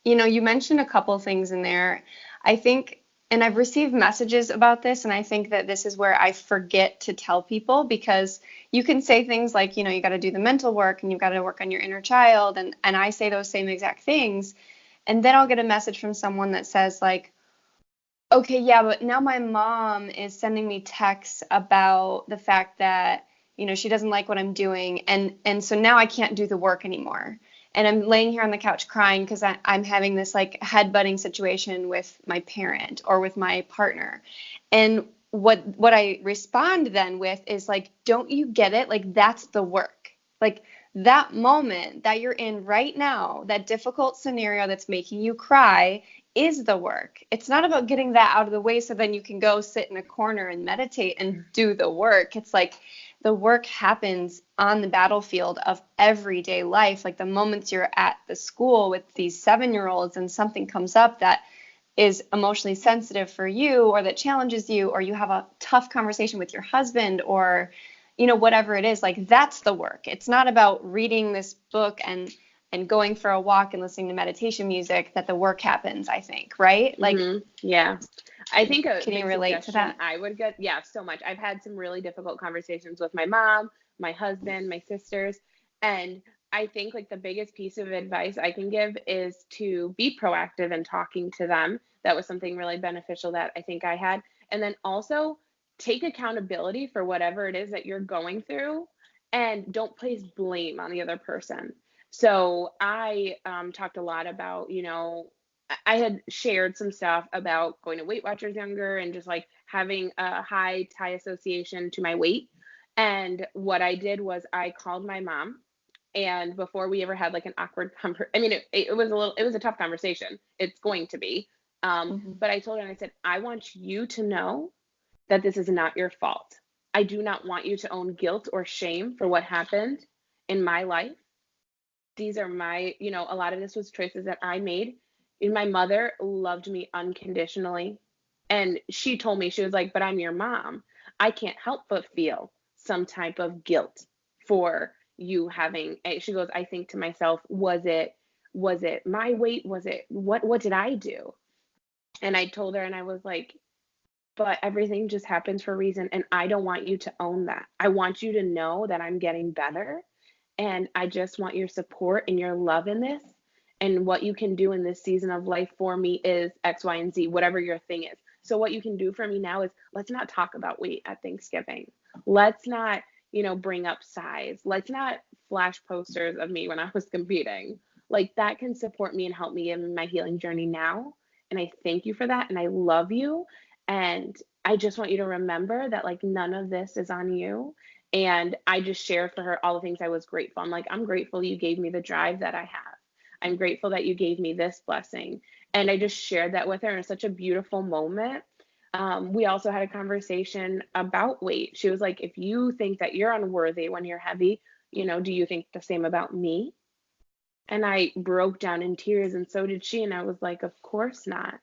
You mentioned a couple things in there. I think, and I've received messages about this, and I think that this is where I forget to tell people, because you can say things like, you got to do the mental work and you've got to work on your inner child. And I say those same exact things. And then I'll get a message from someone that says, like, okay, yeah, but now my mom is sending me texts about the fact that, she doesn't like what I'm doing, and so now I can't do the work anymore. And I'm laying here on the couch crying because I'm having this like headbutting situation with my parent or with my partner. And what I respond then with is like, don't you get it? Like that's the work. Like that moment that you're in right now, that difficult scenario that's making you cry, is the work. It's not about getting that out of the way so then you can go sit in a corner and meditate and do the work. It's like the work happens on the battlefield of everyday life. Like the moments you're at the school with these 7-year-olds and something comes up that is emotionally sensitive for you, or that challenges you, or you have a tough conversation with your husband, or whatever it is, like that's the work. It's not about reading this book and going for a walk and listening to meditation music that the work happens, I think, right? Like, Yeah. I think a can you big relate to suggestion that? I would get, yeah, so much. I've had some really difficult conversations with my mom, my husband, my sisters, and I think like the biggest piece of advice I can give is to be proactive in talking to them. That was something really beneficial that I think I had. And then also take accountability for whatever it is that you're going through, and don't place blame on the other person. So I talked a lot about, I had shared some stuff about going to Weight Watchers younger and just like having a high tie association to my weight. And what I did was I called my mom, and before we ever had like an awkward I mean, it was a tough conversation. It's going to be. Hmm. But I told her, and I said, I want you to know that this is not your fault. I do not want you to own guilt or shame for what happened in my life. These are my, a lot of this was choices that I made. And my mother loved me unconditionally. And she told me, she was like, but I'm your mom. I can't help but feel some type of guilt for you having she goes, I think to myself, was it my weight? Was it what did I do? And I told her, and I was like, but everything just happens for a reason. And I don't want you to own that. I want you to know that I'm getting better. And I just want your support and your love in this. And what you can do in this season of life for me is X, Y, and Z, whatever your thing is. So, what you can do for me now is, let's not talk about weight at Thanksgiving. Let's not, bring up size. Let's not flash posters of me when I was competing. Like, that can support me and help me in my healing journey now. And I thank you for that. And I love you. And I just want you to remember that, like, none of this is on you. And I just shared for her all the things I was grateful. I'm like, I'm grateful you gave me the drive that I have. I'm grateful that you gave me this blessing. And I just shared that with her. And it's such a beautiful moment. We also had a conversation about weight. She was like, if you think that you're unworthy when you're heavy, do you think the same about me? And I broke down in tears, and so did she. And I was like, of course not.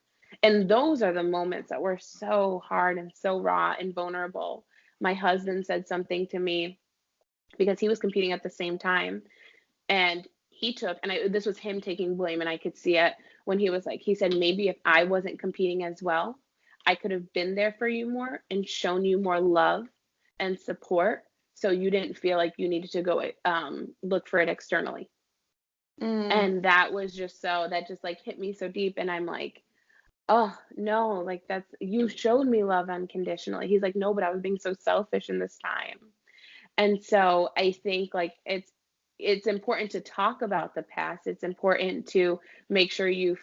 And those are the moments that were so hard and so raw and vulnerable. my husband said something to me because he was competing at the same time, and he took, and this was him taking blame, and I could see it when he was like, he said, maybe if I wasn't competing as well, I could have been there for you more and shown you more love and support, so you didn't feel like you needed to go look for it externally. Mm, And that was just so, that just like hit me so deep. And I'm like, oh no, like that's, you showed me love unconditionally. He's like, no, but I was being so selfish in this time. And so I think like it's important to talk about the past. It's important to make sure you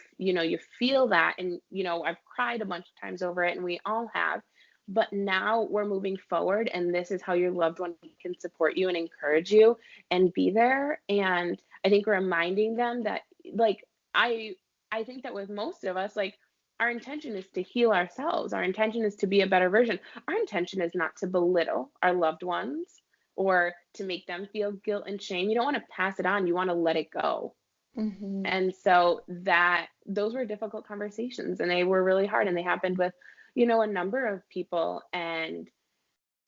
feel that. And I've cried a bunch of times over it, and we all have. But now we're moving forward, and this is how your loved one can support you and encourage you and be there. And I think reminding them that, like, I I think that with most of us, like, our intention is to heal ourselves. Our intention is to be a better version. Our intention is not to belittle our loved ones or to make them feel guilt and shame. You don't want to pass it on. You want to let it go. mhm. And so that those were difficult conversations, and they were really hard, and they happened with, a number of people. And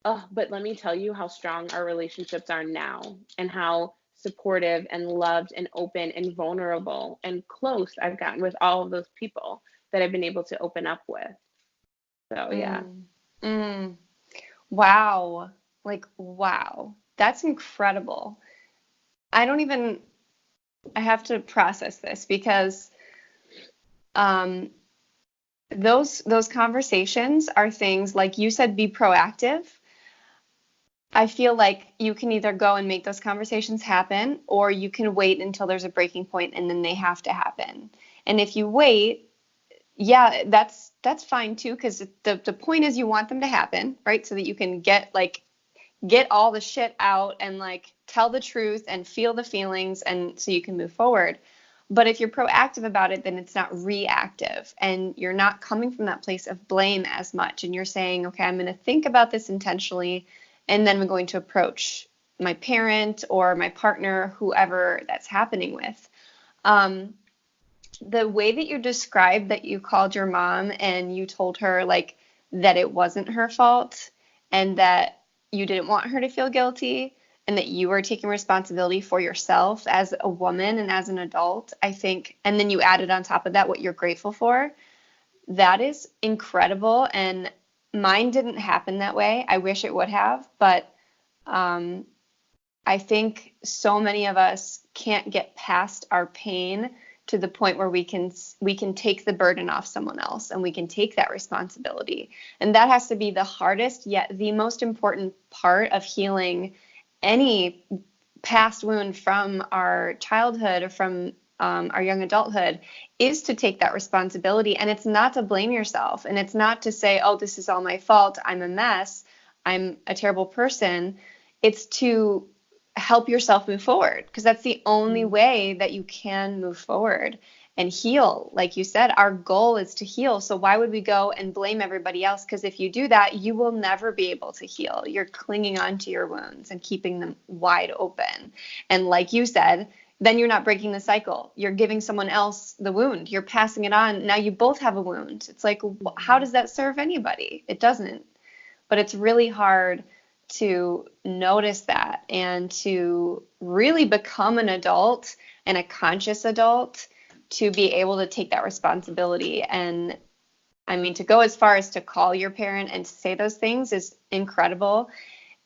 oh, but let me tell you how strong our relationships are now, and how supportive and loved and open and vulnerable and close I've gotten with all of those people that I've been able to open up with. So yeah. Mm, mm. Wow. Like, wow. That's incredible. I don't even, I have to process this because um, those conversations are things like you said, be proactive. I feel like you can either go and make those conversations happen, or you can wait until there's a breaking point and then they have to happen. And if you wait, yeah, that's fine too, because the point is you want them to happen, right? So that you can get all the shit out and like tell the truth and feel the feelings, and so you can move forward. But if you're proactive about it, then it's not reactive, and you're not coming from that place of blame as much, and you're saying, okay, I'm going to think about this intentionally, and then I'm going to approach my parent or my partner, whoever that's happening with. um, the way that you described that you called your mom and you told her like that it wasn't her fault, and that you didn't want her to feel guilty, and that you were taking responsibility for yourself as a woman and as an adult, I think, and then you added on top of that what you're grateful for. That is incredible. And mine didn't happen that way. I wish it would have, but um, I think so many of us can't get past our pain to the point where we can take the burden off someone else, and we can take that responsibility. And that has to be the hardest yet the most important part of healing any past wound from our childhood or from our young adulthood, is to take that responsibility. And it's not to blame yourself, and it's not to say, oh, this is all my fault, I'm a mess, I'm a terrible person. It's to help yourself move forward, because that's the only Mm. way that you can move forward and heal. Like you said, our goal is to heal. So why would we go and blame everybody else? Because if you do that, you will never be able to heal. You're clinging onto your wounds and keeping them wide open. And like you said, then you're not breaking the cycle. You're giving someone else the wound. You're passing it on. Now you both have a wound. It's like, how Mhm. does that serve anybody? It doesn't. But it's really hard to notice that and to really become an adult and a conscious adult, to be able to take that responsibility. And I mean, to go as far as to call your parent and to say those things is incredible.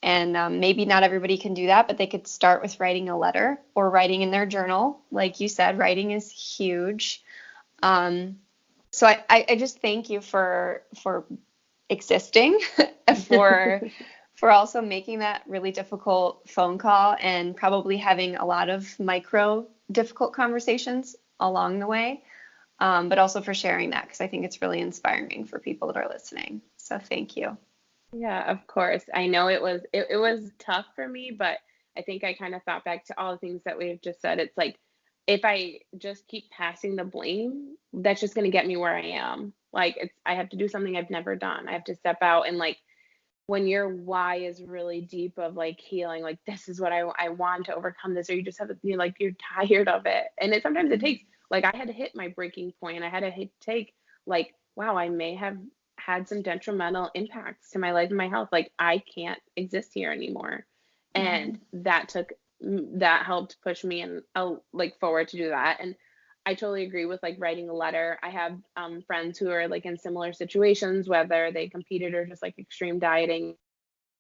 And maybe not everybody can do that, but they could start with writing a letter or writing in their journal. Like you said, writing is huge. Um, so I just thank you for existing, for also making that really difficult phone call, and probably having a lot of micro difficult conversations along the way, but also for sharing that, because I think it's really inspiring for people that are listening. So thank you. Yeah, of course. I know it was tough for me, but I think I kind of thought back to all the things that we've just said. It's like, if I just keep passing the blame, that's just going to get me where I am. Like, I have to do something I've never done. I have to step out, and like, when your why is really deep of like healing, like, this is what I want to overcome this, or you just have like, you're tired of it. And sometimes it takes, like, I had to hit my breaking point. I had to take, like, wow, I may have had some detrimental impacts to my life and my health. Like I can't exist here anymore. And that helped push me and like forward to do that. And I totally agree with like writing a letter. I have friends who are like in similar situations, whether they competed or just like extreme dieting,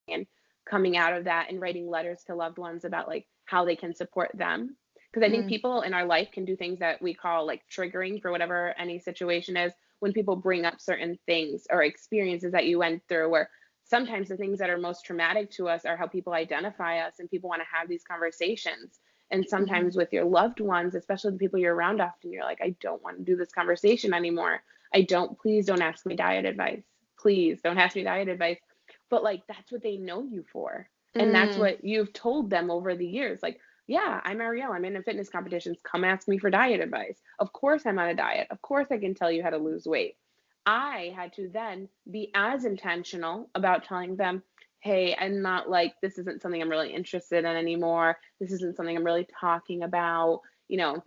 and coming out of that and writing letters to loved ones about like how they can support them. Because I think Mm, people in our life can do things that we call like triggering for whatever any situation is, when people bring up certain things or experiences that you went through, where sometimes the things that are most traumatic to us are how people identify us, and people want to have these conversations. And mhm, sometimes with your loved ones, especially the people you're around often, you're like, I don't want to do this conversation anymore. Please don't ask me diet advice. Please don't ask me diet advice. But like, that's what they know you for. And that's mm, what you've told them over the years. Like, yeah, I'm Arielle. I'm in a fitness competitions. Come ask me for diet advice. Of course, I'm on a diet. Of course, I can tell you how to lose weight. I had to then be as intentional about telling them, hey, I'm not like, this isn't something I'm really interested in anymore. This isn't something I'm really talking about,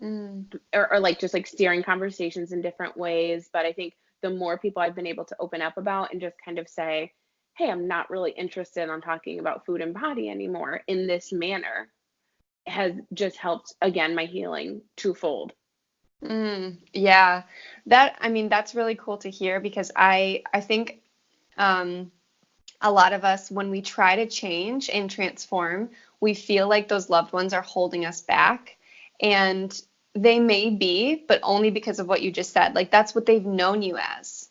mm. or like just like steering conversations in different ways. But I think the more people I've been able to open up about and just kind of say, hey, I'm not really interested on talking about food and body anymore in this manner, has just helped again my healing twofold. Yeah. I mean, that's really cool to hear because I think um, a lot of us, when we try to change and transform, we feel like those loved ones are holding us back. And they may be, but only because of what you just said. Like that's what they've known you as.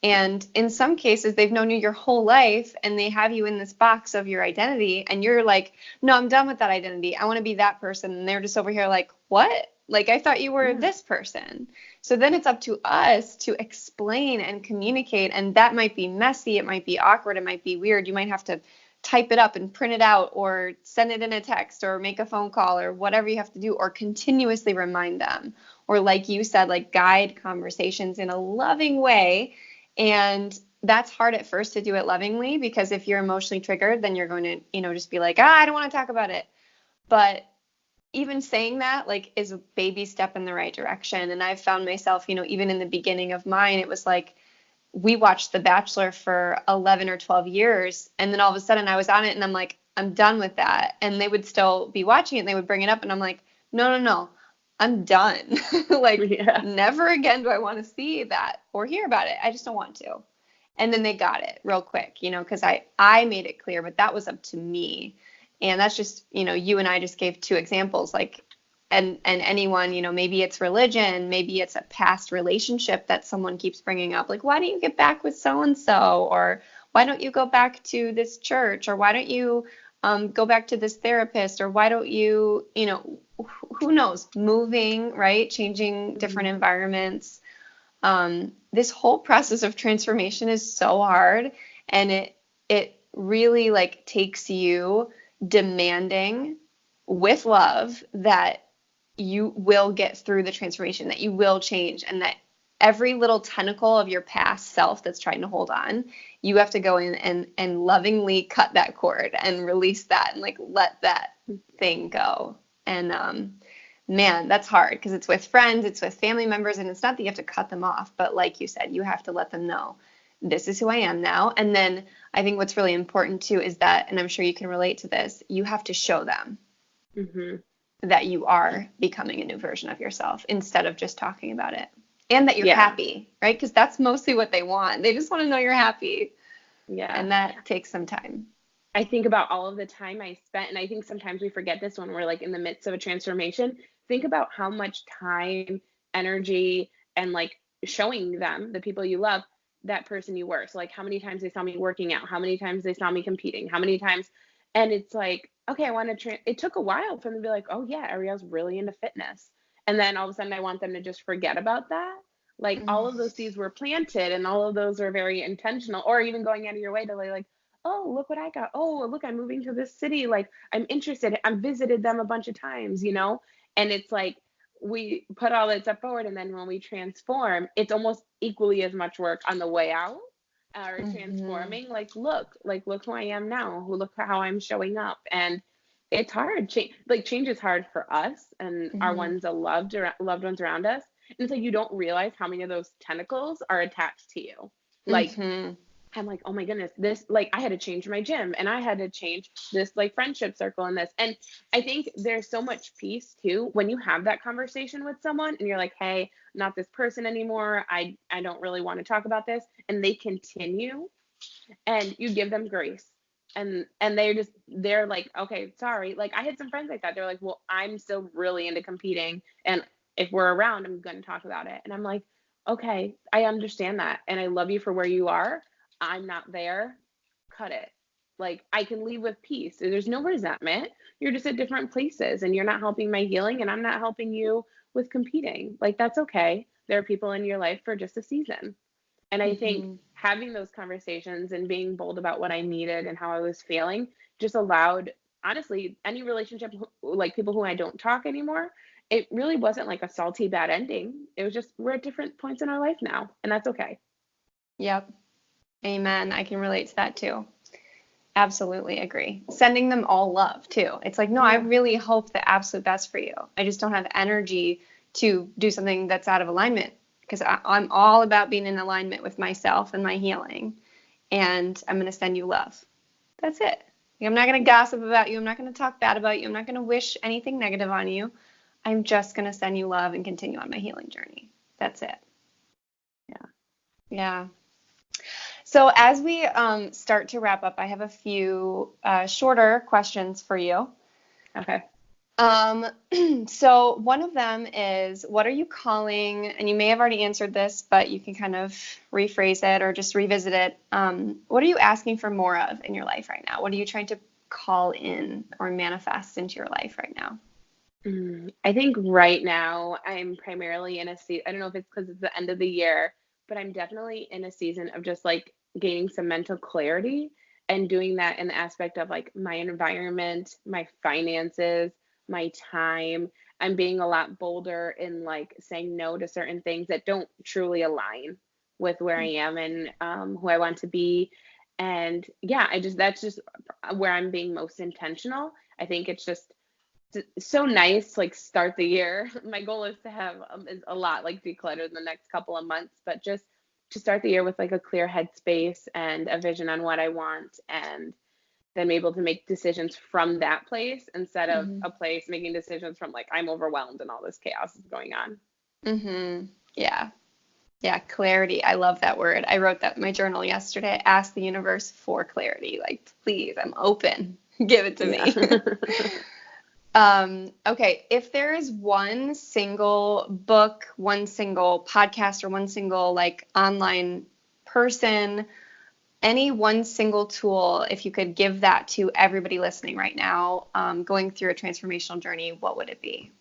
And in some cases, they've known you your whole life and they have you in this box of your identity. And you're like, no, I'm done with that identity. I want to be that person. And they're just over here like, what? Like, I thought you were Yeah. this person. So then it's up to us to explain and communicate. And that might be messy. It might be awkward. It might be weird. You might have to type it up and print it out or send it in a text or make a phone call or whatever you have to do or continuously remind them. Or, like you said, like guide conversations in a loving way. And that's hard at first to do it lovingly because if you're emotionally triggered, then you're going to, just be like, I don't want to talk about it. But even saying that like is a baby step in the right direction. And I've found myself, even in the beginning of mine, it was like we watched The Bachelor for 11 or 12 years. And then all of a sudden I was on it and I'm like, I'm done with that. And they would still be watching it and they would bring it up. And I'm like, no, no, no, I'm done. Like, Yeah. never again do I want to see that or hear about it. I just don't want to. And then they got it real quick, because I made it clear, but that was up to me. And that's just, you and I just gave two examples. Like, and anyone, maybe it's religion, maybe it's a past relationship that someone keeps bringing up, like, why don't you get back with so and so, or why don't you go back to this church, or why don't you go back to this therapist, or why don't you, who knows, moving, right, changing different Mhm. environments. This whole process of transformation is so hard, and it really like takes you demanding with love that you will get through the transformation, that you will change, and that every little tentacle of your past self that's trying to hold on, you have to go in and lovingly cut that cord and release that and like let that thing go. And man, that's hard because it's with friends, it's with family members, and it's not that you have to cut them off, but like you said, you have to let them know this is who I am now. And then I think what's really important too is that, and I'm sure you can relate to this, you have to show them Mhm. that you are becoming a new version of yourself instead of just talking about it. And that you're Yeah. happy, right? Because that's mostly what they want. They just want to know you're happy. Yeah. And that takes some time. I think about all of the time I spent, and I think sometimes we forget this when we're like in the midst of a transformation. Think about how much time, energy, and like showing them, the people you love, that person you were. So, like, how many times they saw me working out, how many times they saw me competing, how many times, and it's like, okay, I want to, it took a while for them to be like, oh, yeah, Arielle's really into fitness. And then all of a sudden, I want them to just forget about that. Like, all Mm, of those seeds were planted, and all of those were very intentional, or even going out of your way to like, oh, look what I got. Oh, look, I'm moving to this city. Like, I'm interested. I've visited them a bunch of times. And it's like we put all that stuff forward. And then when we transform, it's almost equally as much work on the way out or mhm, transforming. Look who I am now. Look how I'm showing up. And it's hard. Change is hard for us and our mhm. ones that loved ones around us. And it's like you don't realize how many of those tentacles are attached to you. Like, Mm-hmm. I'm like, oh my goodness, this, like, I had to change my gym, and I had to change this, like, friendship circle and this. And I think there's so much peace too when you have that conversation with someone and you're like, hey, I'm not this person anymore. I don't really want to talk about this. And they continue, and you give them grace. And they're like, okay, sorry. Like, I had some friends like that. They're like, well, I'm still really into competing, and if we're around, I'm going to talk about it. And I'm like, okay, I understand that, and I love you for where you are. I'm not there. Cut it. Like, I can leave with peace. There's no resentment. You're just at different places, and you're not helping my healing, and I'm not helping you with competing. Like, that's okay. There are people in your life for just a season. And I think Mm-hmm. having those conversations and being bold about what I needed and how I was feeling just allowed, honestly, any relationship, like people who I don't talk anymore, it really wasn't like a salty bad ending. It was just, we're at different points in our life now, and that's okay. Yep. Amen. I can relate to that too. Absolutely agree. Sending them all love too. It's like, no, I Yeah. really hope the absolute best for you. I just don't have energy to do something that's out of alignment because I'm all about being in alignment with myself and my healing. And I'm going to send you love. That's it. I'm not going to gossip about you. I'm not going to talk bad about you. I'm not going to wish anything negative on you. I'm just going to send you love and continue on my healing journey. That's it. Yeah. Yeah. So as we start to wrap up, I have a few shorter questions for you. Okay. Um, so one of them is, what are you calling, and you may have already answered this, but you can kind of rephrase it or just revisit it. What are you asking for more of in your life right now? What are you trying to call in or manifest into your life right now? I think right now I'm primarily in a season, I don't know if it's because it's the end of the year, but I'm definitely in a season of just like gaining some mental clarity and doing that in the aspect of like my environment, my finances, my time. I'm being a lot bolder in like saying no to certain things that don't truly align with where I am and who I want to be. And yeah, that's just where I'm being most intentional. I think it's just so nice like start the year. My goal is to have is a lot like decluttered in the next couple of months, but just to start the year with like a clear headspace and a vision on what I want, and then be able to make decisions from that place instead of Mm-hmm. a place making decisions from like I'm overwhelmed and all this chaos is going on. Mm-hmm. Yeah. Yeah. Clarity. I love that word. I wrote that in my journal yesterday. Ask the universe for clarity. Like, please, I'm open. Give it to Yeah. me. Okay, if there is one single book, one single podcast, or one single like online person, any one single tool, if you could give that to everybody listening right now, going through a transformational journey, what would it be?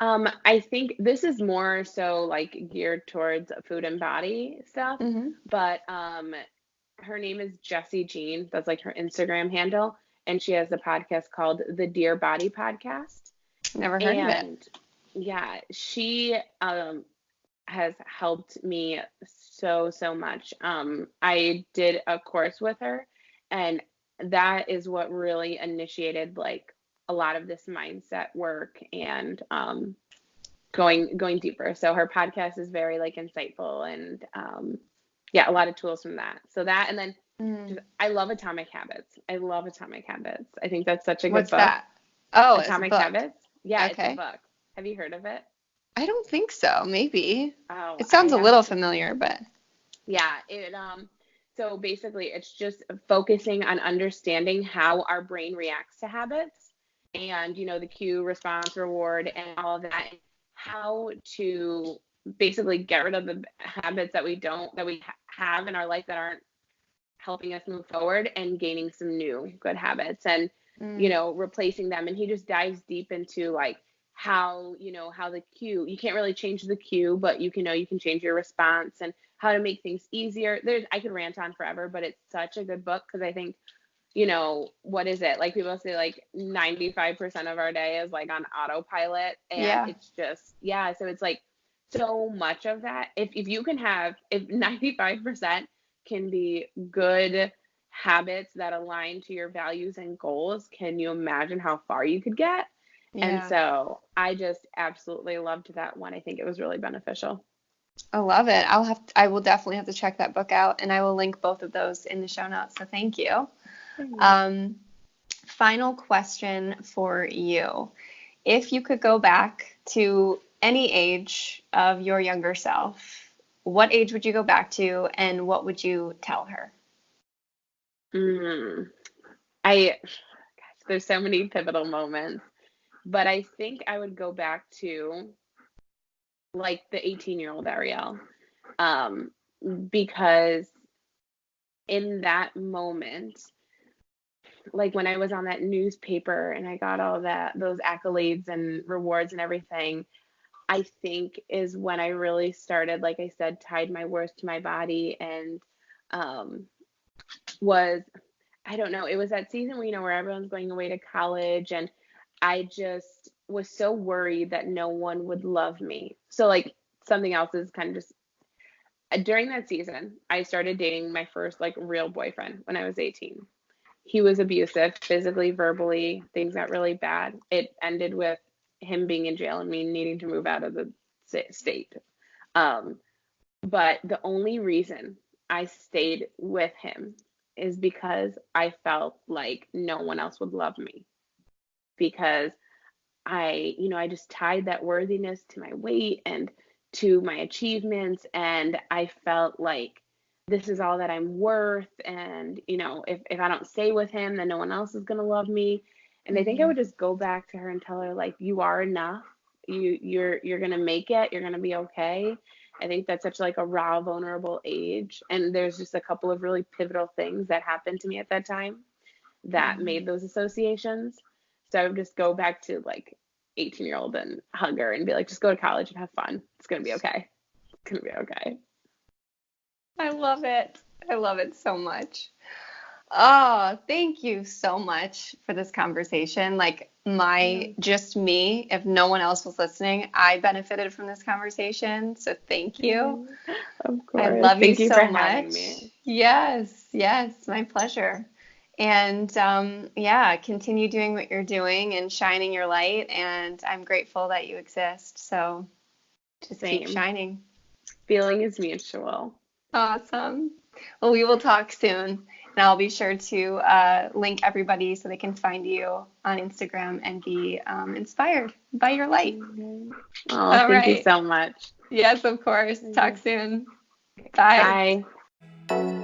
I think this is more so like geared towards food and body stuff, Mm-hmm. but her name is Jessie Jean. That's like her Instagram handle, and she has a podcast called the Dear Body Podcast. Never heard of it. And yeah, she has helped me so much. I did a course with her, and that is what really initiated like a lot of this mindset work and going deeper. So her podcast is very like insightful and yeah, a lot of tools from that. So that, and then Mm. just I love Atomic Habits. I love Atomic Habits. I think that's such a good What's book. that? Oh, it's a Atomic book. Habits. Yeah, it's a Okay. book. Have you heard of it? I don't think so. Maybe. Oh, It I sounds a have little to. familiar, but Yeah, it so basically it's just focusing on understanding how our brain reacts to habits and the cue, response, reward and all of that, and how to basically get rid of the habits that we have in our life that aren't helping us move forward and gaining some new good habits and mm, replacing them. And he just dives deep into like how the cue, you can't really change the cue, but you can change your response and how to make things easier. I could rant on forever, but it's such a good book because I think what is it, like people say like 95% of our day is like on autopilot, and yeah. it's just, yeah, so it's like so much of that, if you can have, if 95% can be good habits that align to your values and goals, can you imagine how far you could get? And Yeah. so I just absolutely loved that one. I think it was really beneficial. I love it. I will definitely have to check that book out, and I will link both of those in the show notes. So thank you. Thanks. Um, Final question for you. If you could go back to any age of your younger self, what age would you go back to and what would you tell her? Mm. I, gosh, there's so many pivotal moments, but I think I would go back to like the 18-year-old Arielle, um, because in that moment, like when I was on that newspaper and I got all those accolades and rewards and everything, I think is when I really started, like I said, tied my worth to my body and um, was, I don't know, it was that season where, where everyone's going away to college and I just was so worried that no one would love me. So like something else is kind of just during that season, I started dating my first like real boyfriend when I was 18. He was abusive, physically, verbally. Things got really bad. It ended with him being in jail and me needing to move out of the state. Um, but the only reason I stayed with him is because I felt like no one else would love me because I just tied that worthiness to my weight and to my achievements. And I felt like this is all that I'm worth. And, if I don't stay with him, then no one else is going to love me. And I think I Mm-hmm. would just go back to her and tell her, like, you are enough. You're going to make it. You're going to be okay. I think that's such like a raw, vulnerable age. And there's just a couple of really pivotal things that happened to me at that time that Mm-hmm. made those associations. So I would just go back to like 18-year-old and hug her and be like, just go to college and have fun. It's going to be okay. It's going to be okay. I love it. I love it so much. Oh, thank you so much for this conversation. Like Yeah. just me, if no one else was listening, I benefited from this conversation. So thank you. Mhm. Of I course. love you Thank you for so having much. me. Yes, yes, my pleasure. And yeah, continue doing what you're doing and shining your light. And I'm grateful that you exist. So just keep Same. shining. Feeling is mutual. Awesome. Well, we will talk soon. And I'll be sure to link everybody so they can find you on Instagram and be inspired by your light. Mhm. Oh, All thank you right. so much. Yes, of course. Thank Talk you. soon. Bye. Bye.